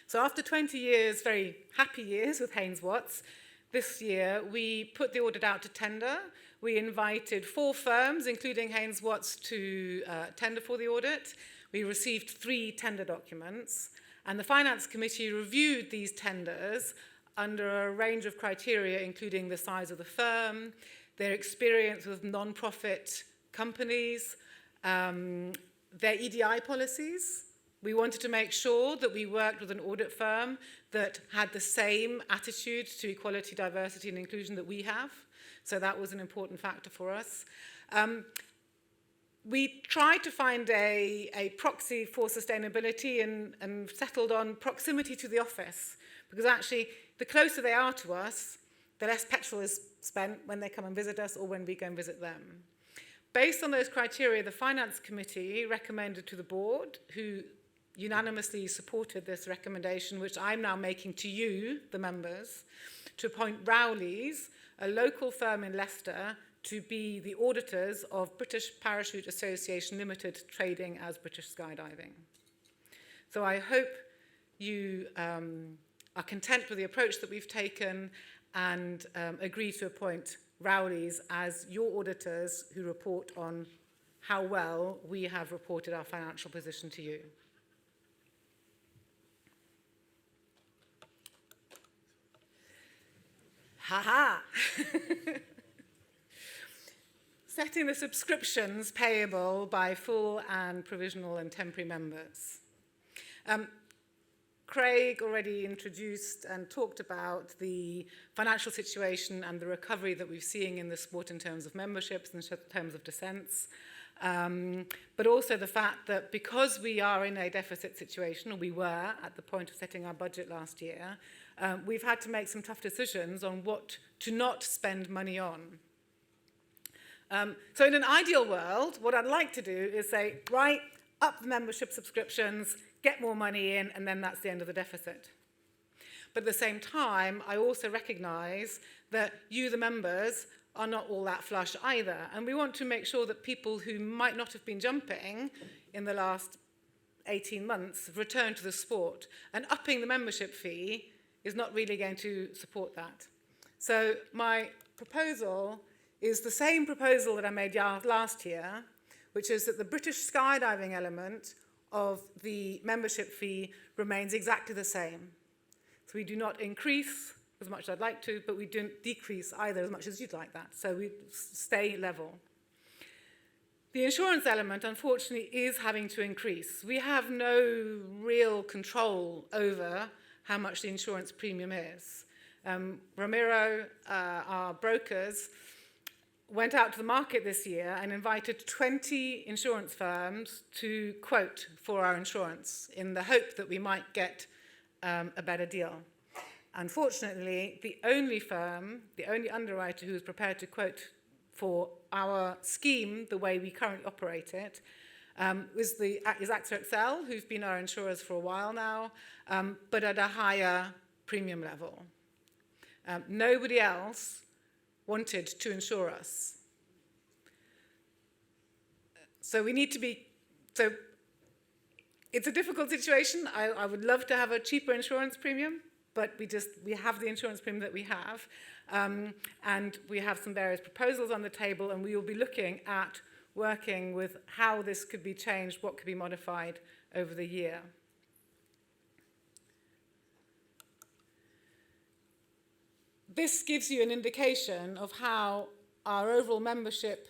So after 20 years, very happy years with Haynes Watts, this year we put the audit out to tender. We invited 4 firms, including Haynes Watts, to tender for the audit. We received 3 tender documents, and the Finance Committee reviewed these tenders under a range of criteria, including the size of the firm, their experience with non-profit companies, their EDI policies. We wanted to make sure that we worked with an audit firm that had the same attitude to equality, diversity, and inclusion that we have. So that was an important factor for us. We tried to find a proxy for sustainability and settled on proximity to the office, because actually the closer they are to us, the less petrol is spent when they come and visit us or when we go and visit them. Based on those criteria, the Finance Committee recommended to the board, who unanimously supported this recommendation, which I'm now making to you, the members, to appoint Rowley's, a local firm in Leicester, to be the auditors of British Parachute Association Limited, trading as British Skydiving. So I hope you are content with the approach that we've taken and agree to appoint Rowley's as your auditors who report on how well we have reported our financial position to you. Ha-ha! Setting the subscriptions payable by full and provisional and temporary members. Craig already introduced and talked about the financial situation and the recovery that we're seeing in the sport in terms of memberships and in terms of descents. But also the fact that because we are in a deficit situation, or we were at the point of setting our budget last year, we've had to make some tough decisions on what to not spend money on. So in an ideal world, what I'd like to do is say, right, up the membership subscriptions, get more money in, and then that's the end of the deficit. But at the same time, I also recognize that you, the members, are not all that flush either. And we want to make sure that people who might not have been jumping in the last 18 months return to the sport. And upping the membership fee is not really going to support that. So my proposal is the same proposal that I made last year, which is that the British Skydiving element of the membership fee remains exactly the same. So we do not increase as much as I'd like to, but we don't decrease either as much as you'd like that. So we stay level. The insurance element, unfortunately, is having to increase. We have no real control over how much the insurance premium is. Ramiro, our brokers, went out to the market this year and invited 20 insurance firms to quote for our insurance in the hope that we might get a better deal. Unfortunately, the only firm, the only underwriter who is prepared to quote for our scheme, the way we currently operate it, is AXA XL, who've been our insurers for a while now, but at a higher premium level. Nobody else wanted to insure us. So we need to be, so it's a difficult situation. I would love to have a cheaper insurance premium, but we have the insurance premium that we have. And we have some various proposals on the table, and we will be looking at working with how this could be changed, what could be modified over the year. this gives you an indication of how our overall membership,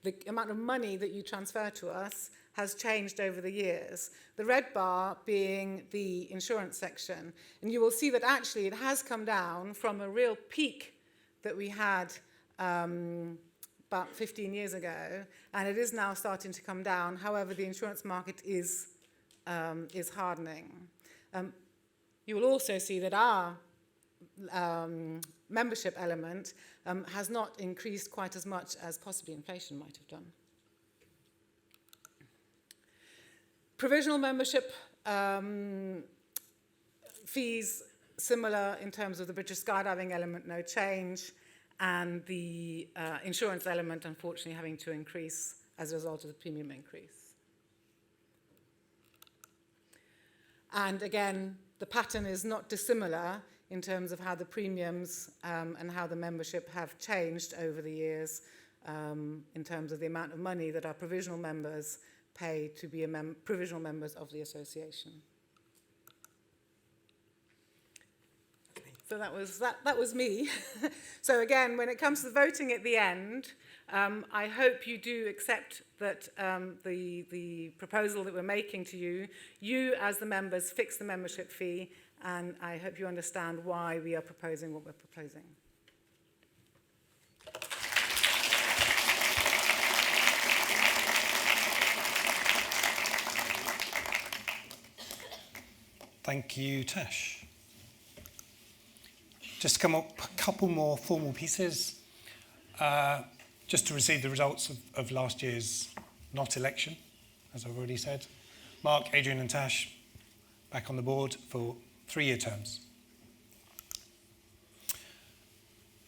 the amount of money that you transfer to us, has changed over the years. The red bar being the insurance section. And you will see that actually it has come down from a real peak that we had about 15 years ago, and it is now starting to come down. However, the insurance market is hardening. You will also see that our membership element has not increased quite as much as possibly inflation might have done. Provisional membership fees, similar in terms of the British Skydiving element, no change, and the insurance element, unfortunately, having to increase as a result of the premium increase. And again, the pattern is not dissimilar in terms of how the premiums and how the membership have changed over the years in terms of the amount of money that our provisional members pay to be provisional members of the association. So that was me. So again, when it comes to the voting at the end, I hope you do accept that the proposal that we're making to you as the members fix the membership fee, and I hope you understand why we are proposing what we're proposing. Thank you, Tash. Just to come up a couple more formal pieces. Just to receive the results of last year's not election, as I've already said. Mark, Adrian and Tash back on the board for 3-year terms.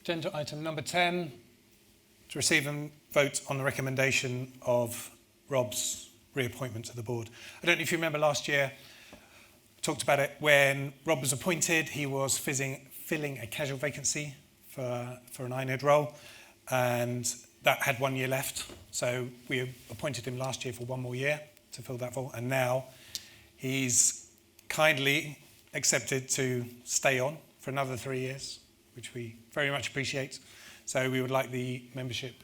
Agenda item number 10, to receive and vote on the recommendation of Rob's reappointment to the board. I don't know if you remember last year, I talked about it when Rob was appointed. He was filling a casual vacancy for an INED role, and that had 1 year left. So we appointed him last year for 1 more year to fill that role, and now he's kindly accepted to stay on for another 3 years, which we very much appreciate. So we would like the membership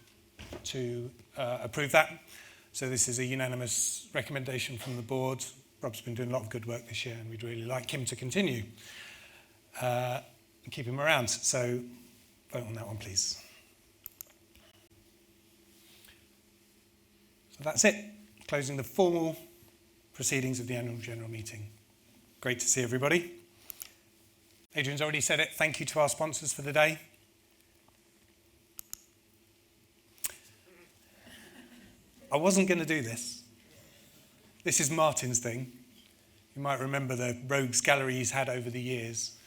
to approve that. So this is a unanimous recommendation from the board. Rob's been doing a lot of good work this year, and we'd really like him to continue and keep him around. So vote on that one, please. So that's it. Closing the formal proceedings of the annual general meeting. Great to see everybody. Adrian's already said it. Thank you to our sponsors for the day. I wasn't going to do this. This is Martin's thing. You might remember the rogues gallery he's had over the years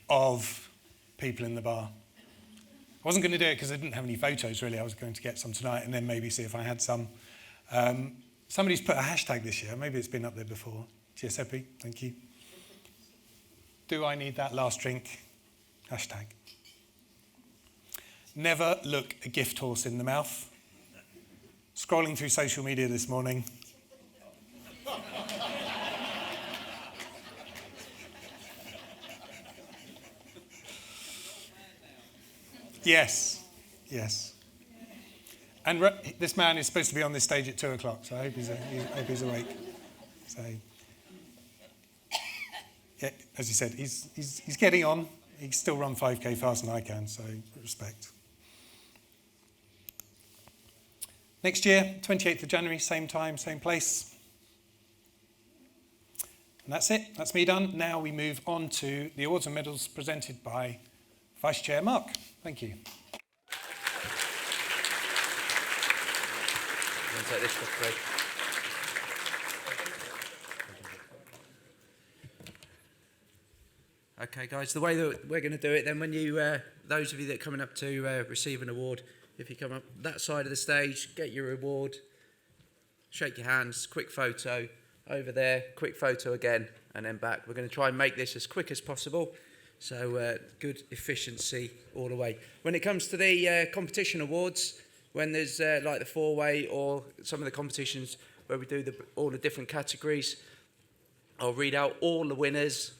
of people in the bar. I wasn't going to do it because I didn't have any photos, really. I was going to get some tonight and then maybe see if I had some. Somebody's put a hashtag this year. Maybe it's been up there before. Giuseppe, thank you. Do I need that last drink? Hashtag. Never look a gift horse in the mouth. Scrolling through social media this morning. Yes, yes. And this man is supposed to be on this stage at 2 o'clock, so I hope he's awake. So, yeah, as you said, he's getting on. He can still run 5K faster than I can, so respect. Next year, 28th of January, same time, same place. And that's it. That's me done. Now we move on to the awards and medals presented by Vice Chair Mark. Thank you. Take this one, Craig. Okay, guys, the way that we're going to do it then, when you, those of you that are coming up to receive an award, if you come up that side of the stage, get your award, shake your hands, quick photo, over there, quick photo again, and then back. We're going to try and make this as quick as possible, so good efficiency all the way. When it comes to the competition awards, when there's like the four-way or some of the competitions where we do all the different categories, I'll read out all the winners,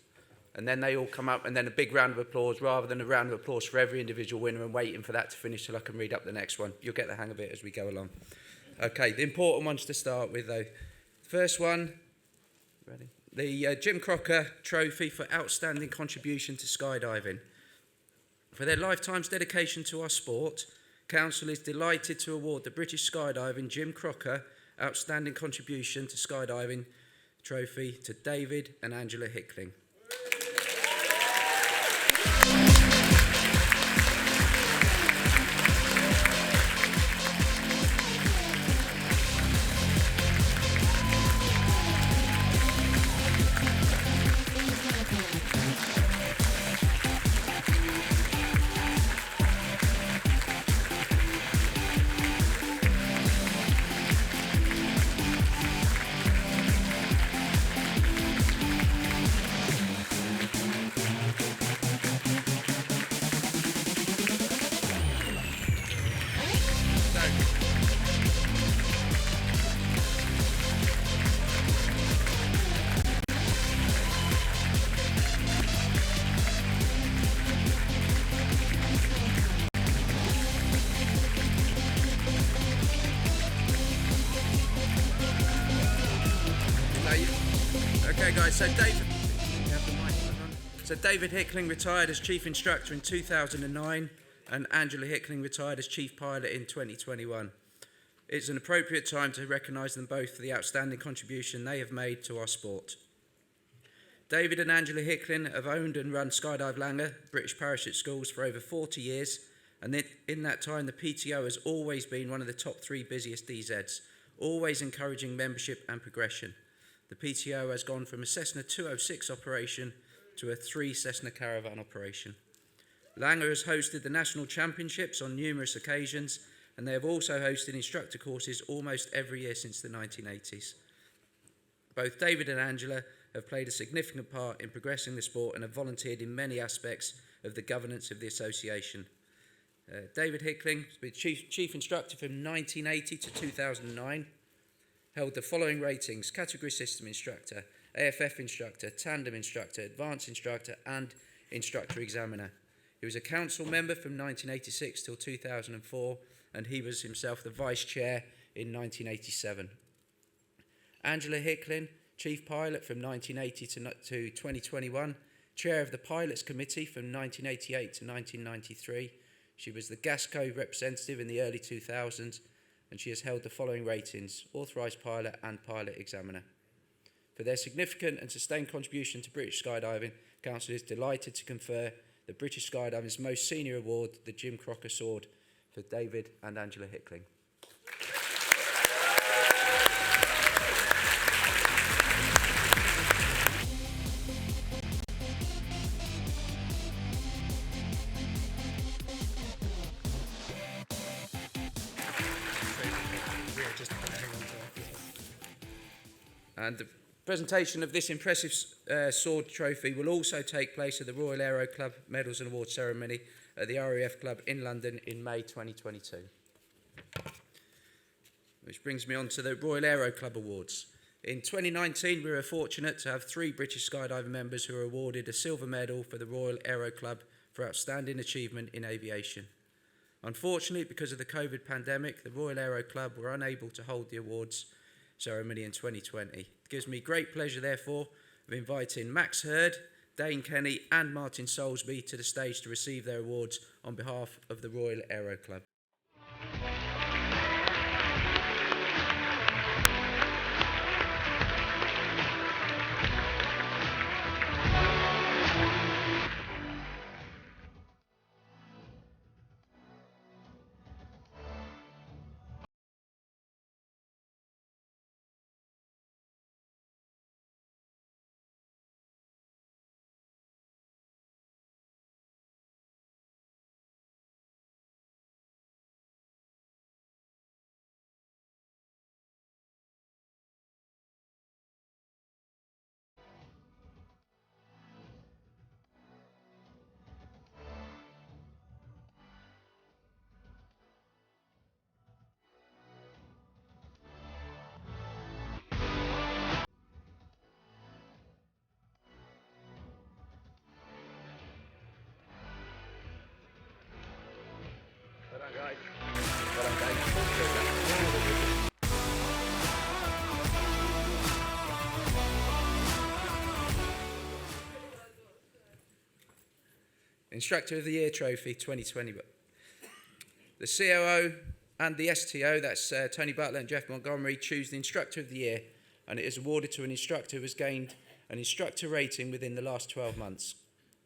and then they all come up, and then a big round of applause, rather than a round of applause for every individual winner and waiting for that to finish till I can read up the next one. You'll get the hang of it as we go along. Okay, the important ones to start with, though. First one, ready? The Jim Crocker Trophy for Outstanding Contribution to Skydiving. For their lifetime's dedication to our sport, Council is delighted to award the British Skydiving Jim Crocker Outstanding Contribution to Skydiving Trophy to David and Angela Hickling. Okay, guys, so David Hickling retired as Chief Instructor in 2009 and Angela Hickling retired as Chief Pilot in 2021. It's an appropriate time to recognise them both for the outstanding contribution they have made to our sport. David and Angela Hickling have owned and run Skydive Langer, British Parachute Schools, for over 40 years, and in that time the PTO has always been one of the top 3 busiest DZs, always encouraging membership and progression. The PTO has gone from a Cessna 206 operation to a 3 Cessna Caravan operation. Langer has hosted the national championships on numerous occasions, and they have also hosted instructor courses almost every year since the 1980s. Both David and Angela have played a significant part in progressing the sport and have volunteered in many aspects of the governance of the association. David Hickling has been chief instructor from 1980 to 2009, held the following ratings: category system instructor, AFF instructor, tandem instructor, advanced instructor and instructor examiner. He was a council member from 1986 till 2004, and he was himself the vice chair in 1987. Angela Hickling, chief pilot from 1980 to 2021, chair of the pilots committee from 1988 to 1993. She was the Gasco representative in the early 2000s, and she has held the following ratings: authorised pilot and pilot examiner. For their significant and sustained contribution to British Skydiving, Council is delighted to confer the British Skydiving's most senior award, the Jim Crocker Sword, for David and Angela Hickling. And the presentation of this impressive sword trophy will also take place at the Royal Aero Club Medals and Awards ceremony at the RAF Club in London in May 2022. Which brings me on to the Royal Aero Club Awards. In 2019, we were fortunate to have 3 British skydiving members who were awarded a silver medal for the Royal Aero Club for outstanding achievement in aviation. Unfortunately, because of the COVID pandemic, the Royal Aero Club were unable to hold the awards ceremony in 2020. It gives me great pleasure, therefore, of inviting Max Hurd, Dane Kenny and Martin Soulsby to the stage to receive their awards on behalf of the Royal Aero Club. Instructor of the Year Trophy 2021. The COO and the STO, that's Tony Butler and Jeff Montgomery, choose the Instructor of the Year, and it is awarded to an instructor who has gained an instructor rating within the last 12 months.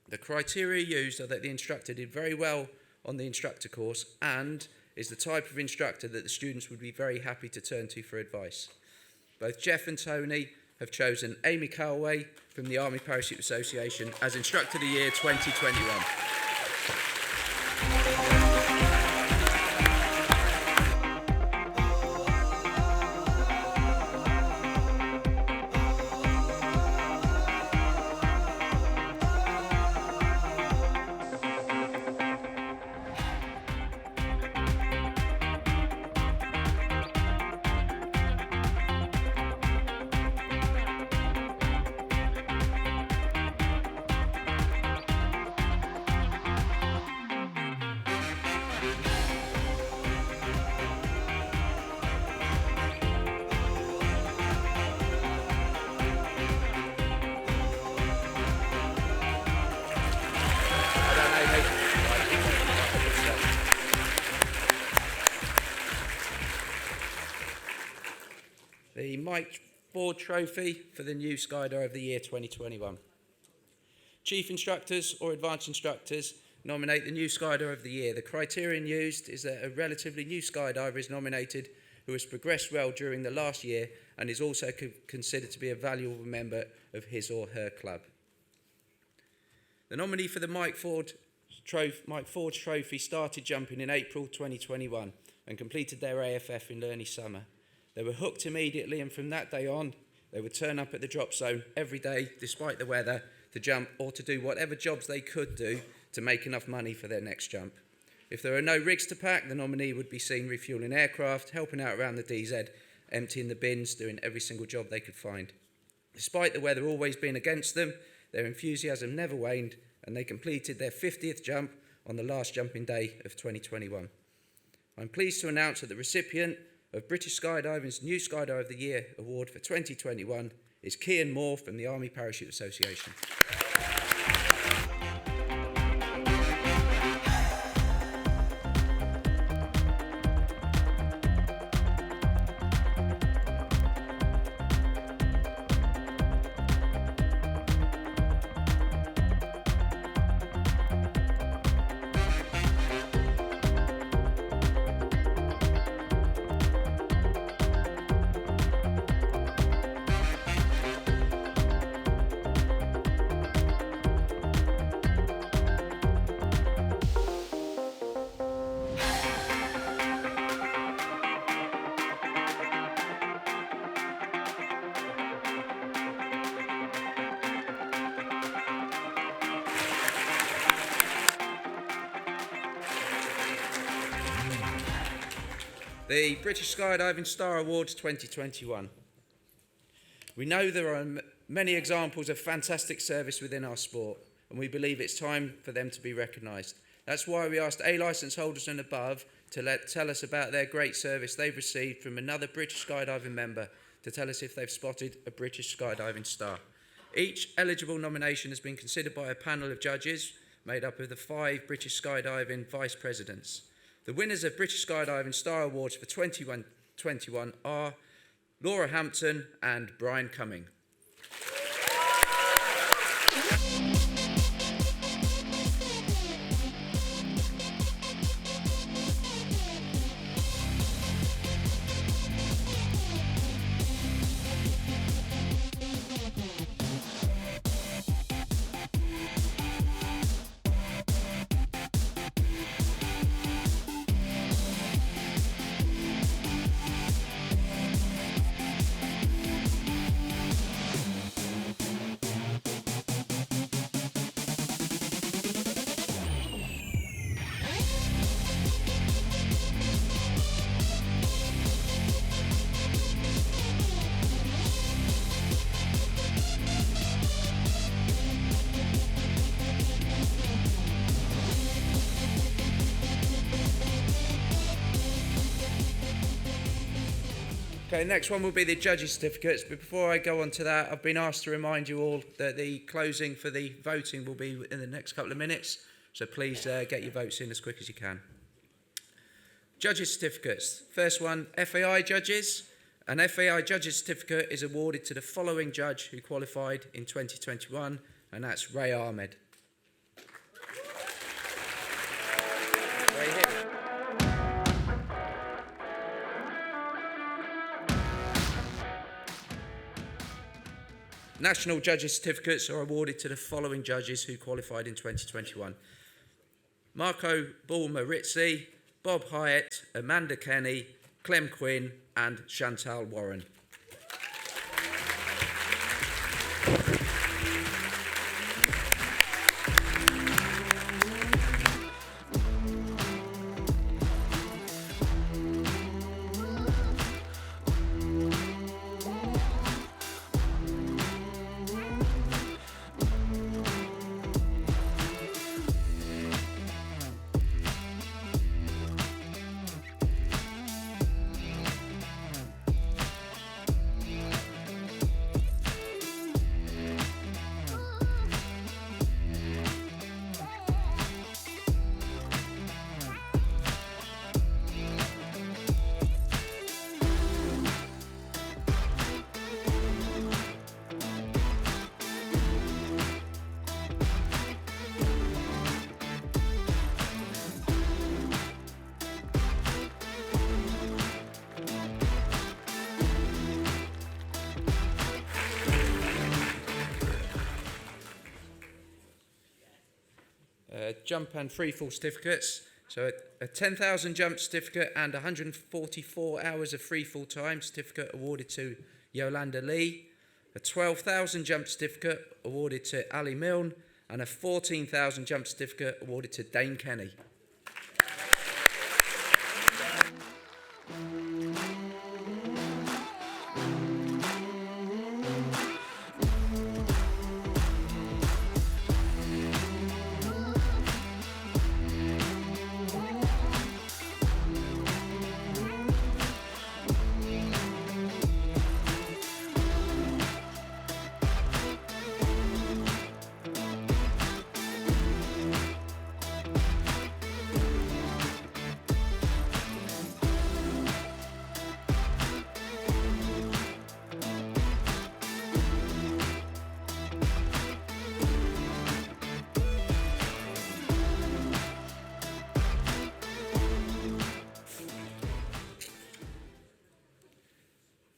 The criteria used are that the instructor did very well on the instructor course and is the type of instructor that the students would be very happy to turn to for advice. Both Jeff and Tony have chosen Amy Calway from the Army Parachute Association as Instructor of the Year 2021. The Mike Ford Trophy for the new Skydiver of the Year 2021. Chief instructors or advanced instructors nominate the new Skydiver of the Year. The criterion used is that a relatively new skydiver is nominated who has progressed well during the last year and is also considered to be a valuable member of his or her club. The nominee for the Mike Ford Trophy started jumping in April 2021 and completed their AFF in early summer. They were hooked immediately, and from that day on, they would turn up at the drop zone every day, despite the weather, to jump or to do whatever jobs they could do to make enough money for their next jump. If there are no rigs to pack, the nominee would be seen refueling aircraft, helping out around the DZ, emptying the bins, doing every single job they could find. Despite the weather always being against them, their enthusiasm never waned, and they completed their 50th jump on the last jumping day of 2021. I'm pleased to announce that the recipient of British Skydiving's new Skydiver of the Year award for 2021 is Kian Moore from the Army Parachute Association. The British Skydiving Star Awards 2021. We know there are many examples of fantastic service within our sport, and we believe it's time for them to be recognised. That's why we asked A licence holders and above to tell us about their great service they've received from another British Skydiving member to tell us if they've spotted a British Skydiving star. Each eligible nomination has been considered by a panel of judges made up of the 5 British Skydiving Vice Presidents. The winners of British Skydiving Star Awards for 2021 are Laura Hampton and Brian Cumming. Okay, next one will be the judges' certificates, but before I go on to that, I've been asked to remind you all that the closing for the voting will be in the next couple of minutes. So please get your votes in as quick as you can. Judges' certificates. First one, FAI judges. An FAI judges' certificate is awarded to the following judge who qualified in 2021, and that's Ray Ahmed. Ray here. National judges' certificates are awarded to the following judges who qualified in 2021. Marco Ball-Marizzi, Bob Hyatt, Amanda Kenny, Clem Quinn and Chantal Warren. Jump and freefall certificates. So a 10,000 jump certificate and 144 hours of freefall time certificate awarded to Yolanda Lee. A 12,000 jump certificate awarded to Ali Milne. And a 14,000 jump certificate awarded to Dane Kenny.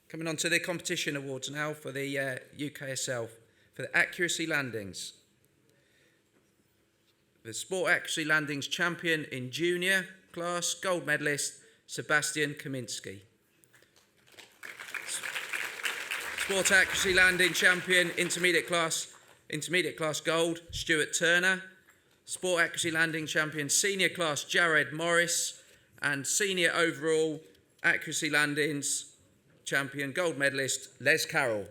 Coming on to the competition awards now for the UKSL. For the accuracy landings. The Sport Accuracy Landings Champion in Junior class, gold medalist, Sebastian Kaminski. Sport Accuracy Landing Champion, Intermediate class gold, Stuart Turner. Sport Accuracy Landing Champion, Senior class, Jared Morris. And Senior Overall Accuracy Landings Champion, gold medalist, Les Carroll.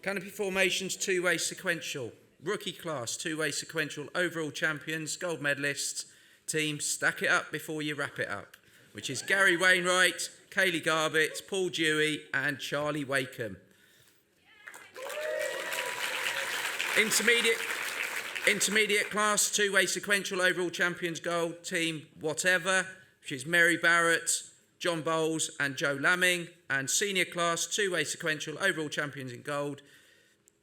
Canopy formations, two-way sequential. Rookie class, two-way sequential. Overall champions, gold medalists. Team, stack it up before you wrap it up. Which is Gary Wainwright, Kaylee Garbett, Paul Dewey and Charlie Wakeham. Intermediate class, two-way sequential. Overall champions, gold. Team, whatever. Which is Mary Barrett, John Bowles and Joe Lamming. And senior class, two-way sequential. Overall champions in gold.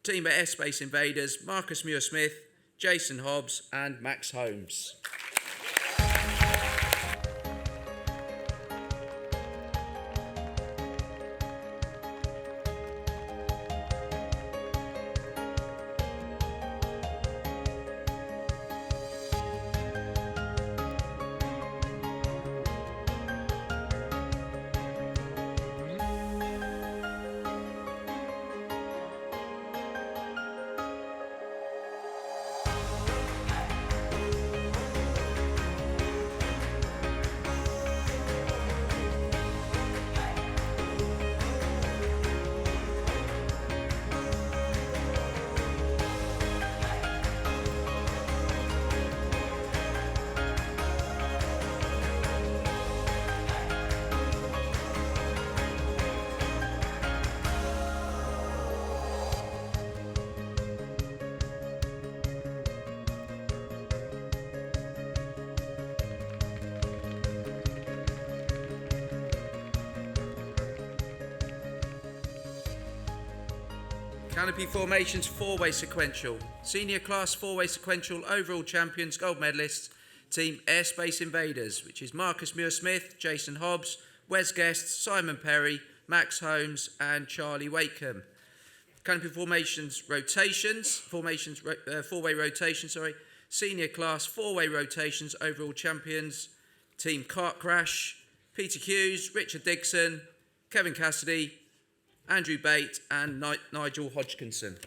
Team at Airspace Invaders, Marcus Muir-Smith, Jason Hobbs and Max Holmes. Canopy formations, four-way sequential. Senior class four-way sequential overall champions, gold medalists, Team Airspace Invaders, which is Marcus Muir-Smith, Jason Hobbs, Wes Guest, Simon Perry, Max Holmes and Charlie Wakeham. Canopy formations, four-way rotation, Senior class four-way rotations, overall champions, Team Kart Crash, Peter Hughes, Richard Dixon, Kevin Cassidy, Andrew Bate and Nigel Hodgkinson.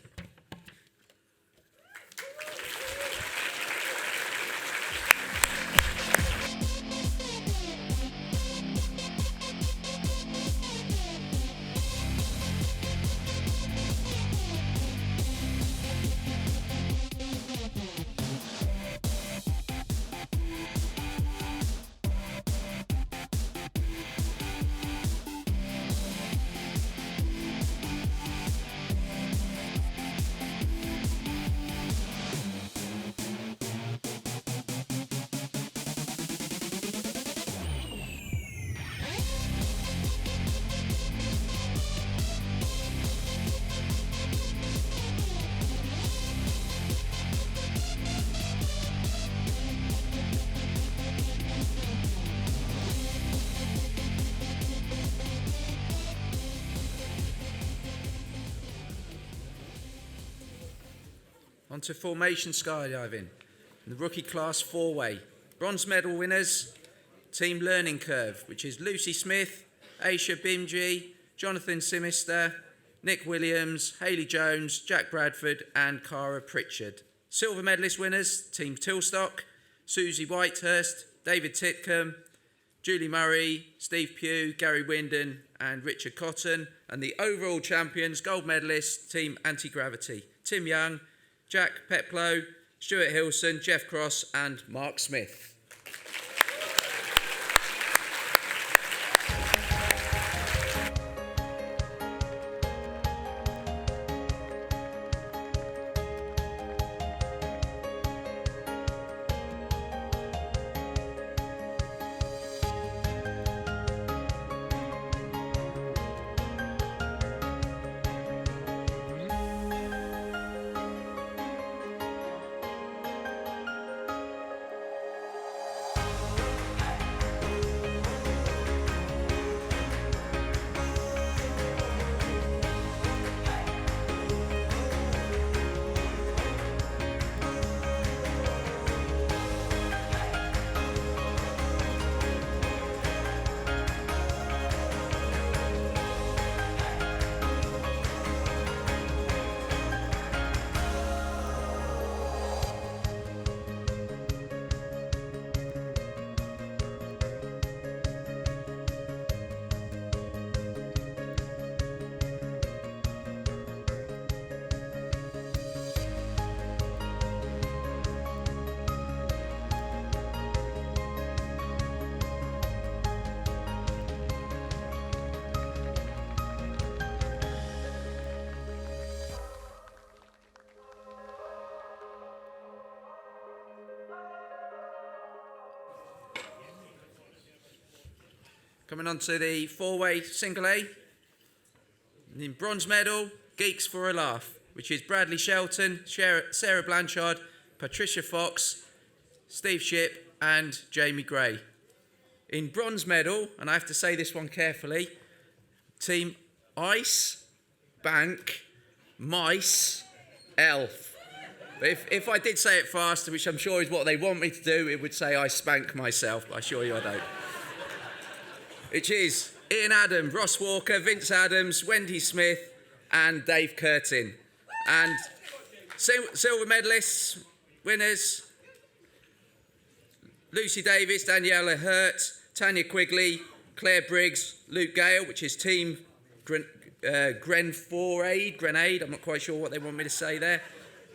On to formation skydiving. The rookie class four-way. Bronze medal winners, Team Learning Curve, which is Lucy Smith, Aisha Bimji, Jonathan Simister, Nick Williams, Hayley Jones, Jack Bradford and Cara Pritchard. Silver medalist winners, Team Tilstock, Susie Whitehurst, David Titcombe, Julie Murray, Steve Pugh, Gary Winden and Richard Cotton. And the overall champions, gold medalists, Team Anti-Gravity, Tim Young, Jack Peplow, Stuart Hilson, Jeff Cross and Mark Smith. Coming on to the four-way single A. In bronze medal, Geeks for a Laugh, which is Bradley Shelton, Sarah Blanchard, Patricia Fox, Steve Shipp and Jamie Gray. In bronze medal, and I have to say this one carefully, Team Ice, Bank, Mice, Elf. But if I did say it faster, which I'm sure is what they want me to do, it would say I spank myself, but I assure you I don't. Which is Ian Adam, Ross Walker, Vince Adams, Wendy Smith and Dave Curtin. And silver medalists, winners, Lucy Davis, Daniela Hurt, Tanya Quigley, Claire Briggs, Luke Gale, which is Team Grenade, I'm not quite sure what they want me to say there.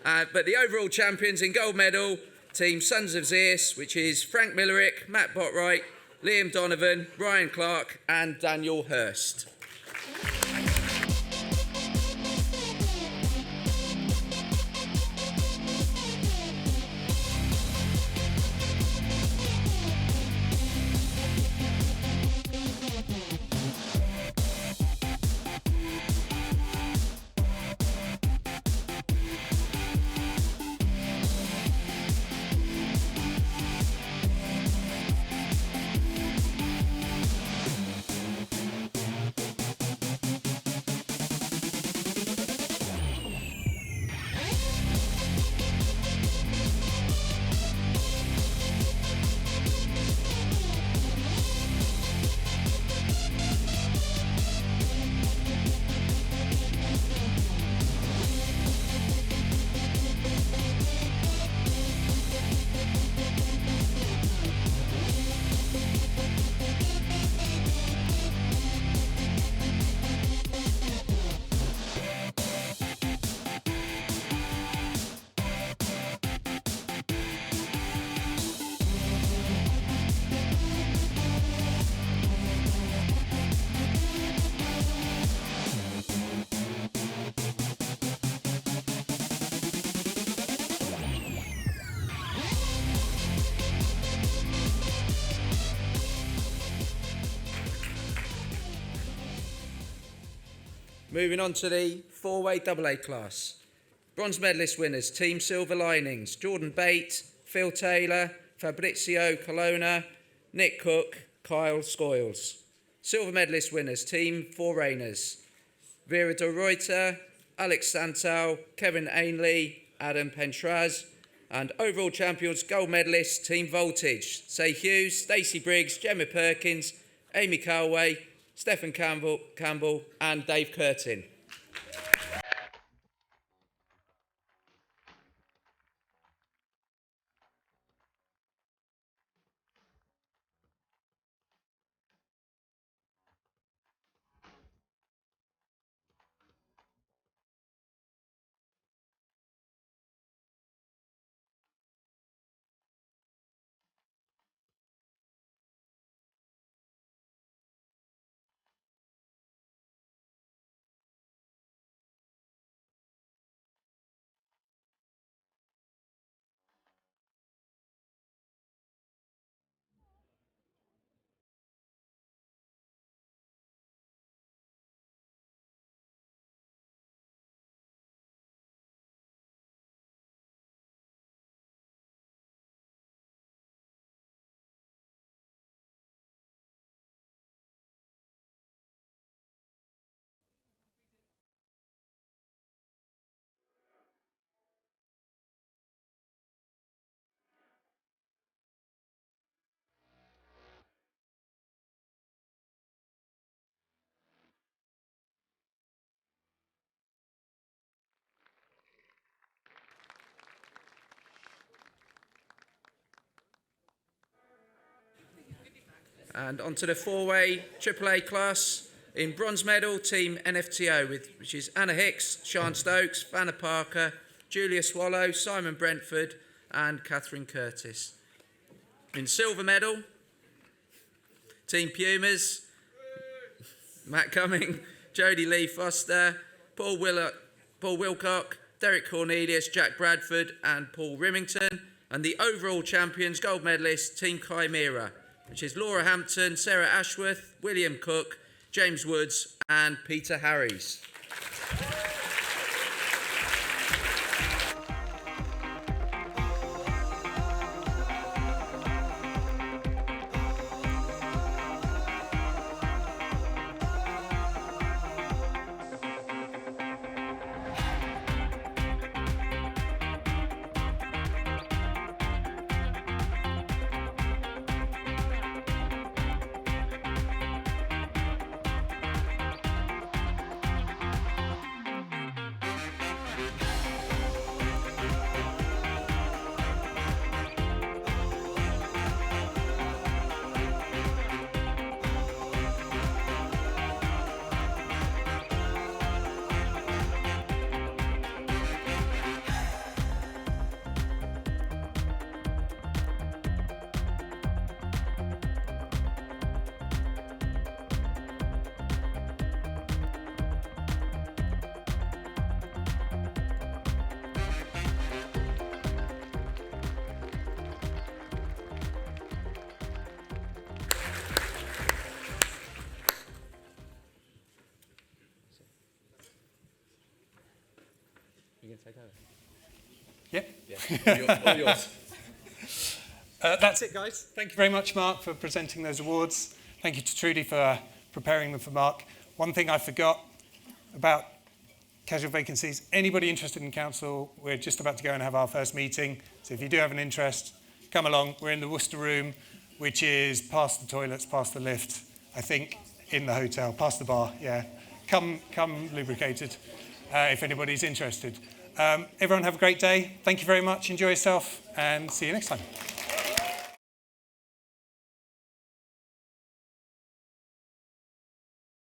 But the overall champions in gold medal, Team Sons of Zeus, which is Frank Millerick, Matt Botwright, Liam Donovan, Ryan Clark and Daniel Hurst. Moving on to the four-way AA class. Bronze medalist winners, Team Silver Linings, Jordan Bate, Phil Taylor, Fabrizio Colonna, Nick Cook, Kyle Scoyles. Silver medalist winners, Team Forerunners, Vera de Ruyter, Alex Santal, Kevin Ainley, Adam Pentraz, and overall champions, gold medalists, Team Voltage, Say Hughes, Stacey Briggs, Gemma Perkins, Amy Calway, Stephen Campbell, and Dave Curtin. And onto the four-way AAA class. In bronze medal, Team NFTO, which is Anna Hicks, Sian Stokes, Vanna Parker, Julia Swallow, Simon Brentford, and Catherine Curtis. In silver medal, Team Pumas, Matt Cumming, Jodie Lee Foster, Paul Wilcock, Derek Cornelius, Jack Bradford, and Paul Rimington. And the overall champions, gold medalists, Team Chimera, which is Laura Hampton, Sarah Ashworth, William Cook, James Woods, and Peter Harries. Take over. Yep. Yeah. All yours. That's it, guys. Thank you very much, Mark, for presenting those awards. Thank you to Trudy for preparing them for Mark. One thing I forgot about casual vacancies, anybody interested in council, we're just about to go and have our first meeting. So if you do have an interest, come along. We're in the Worcester room, which is past the toilets, past the lift, I think, in the hotel, past the bar, yeah. Come lubricated if anybody's interested. Everyone have a great day. Thank you very much. Enjoy yourself and see you next time.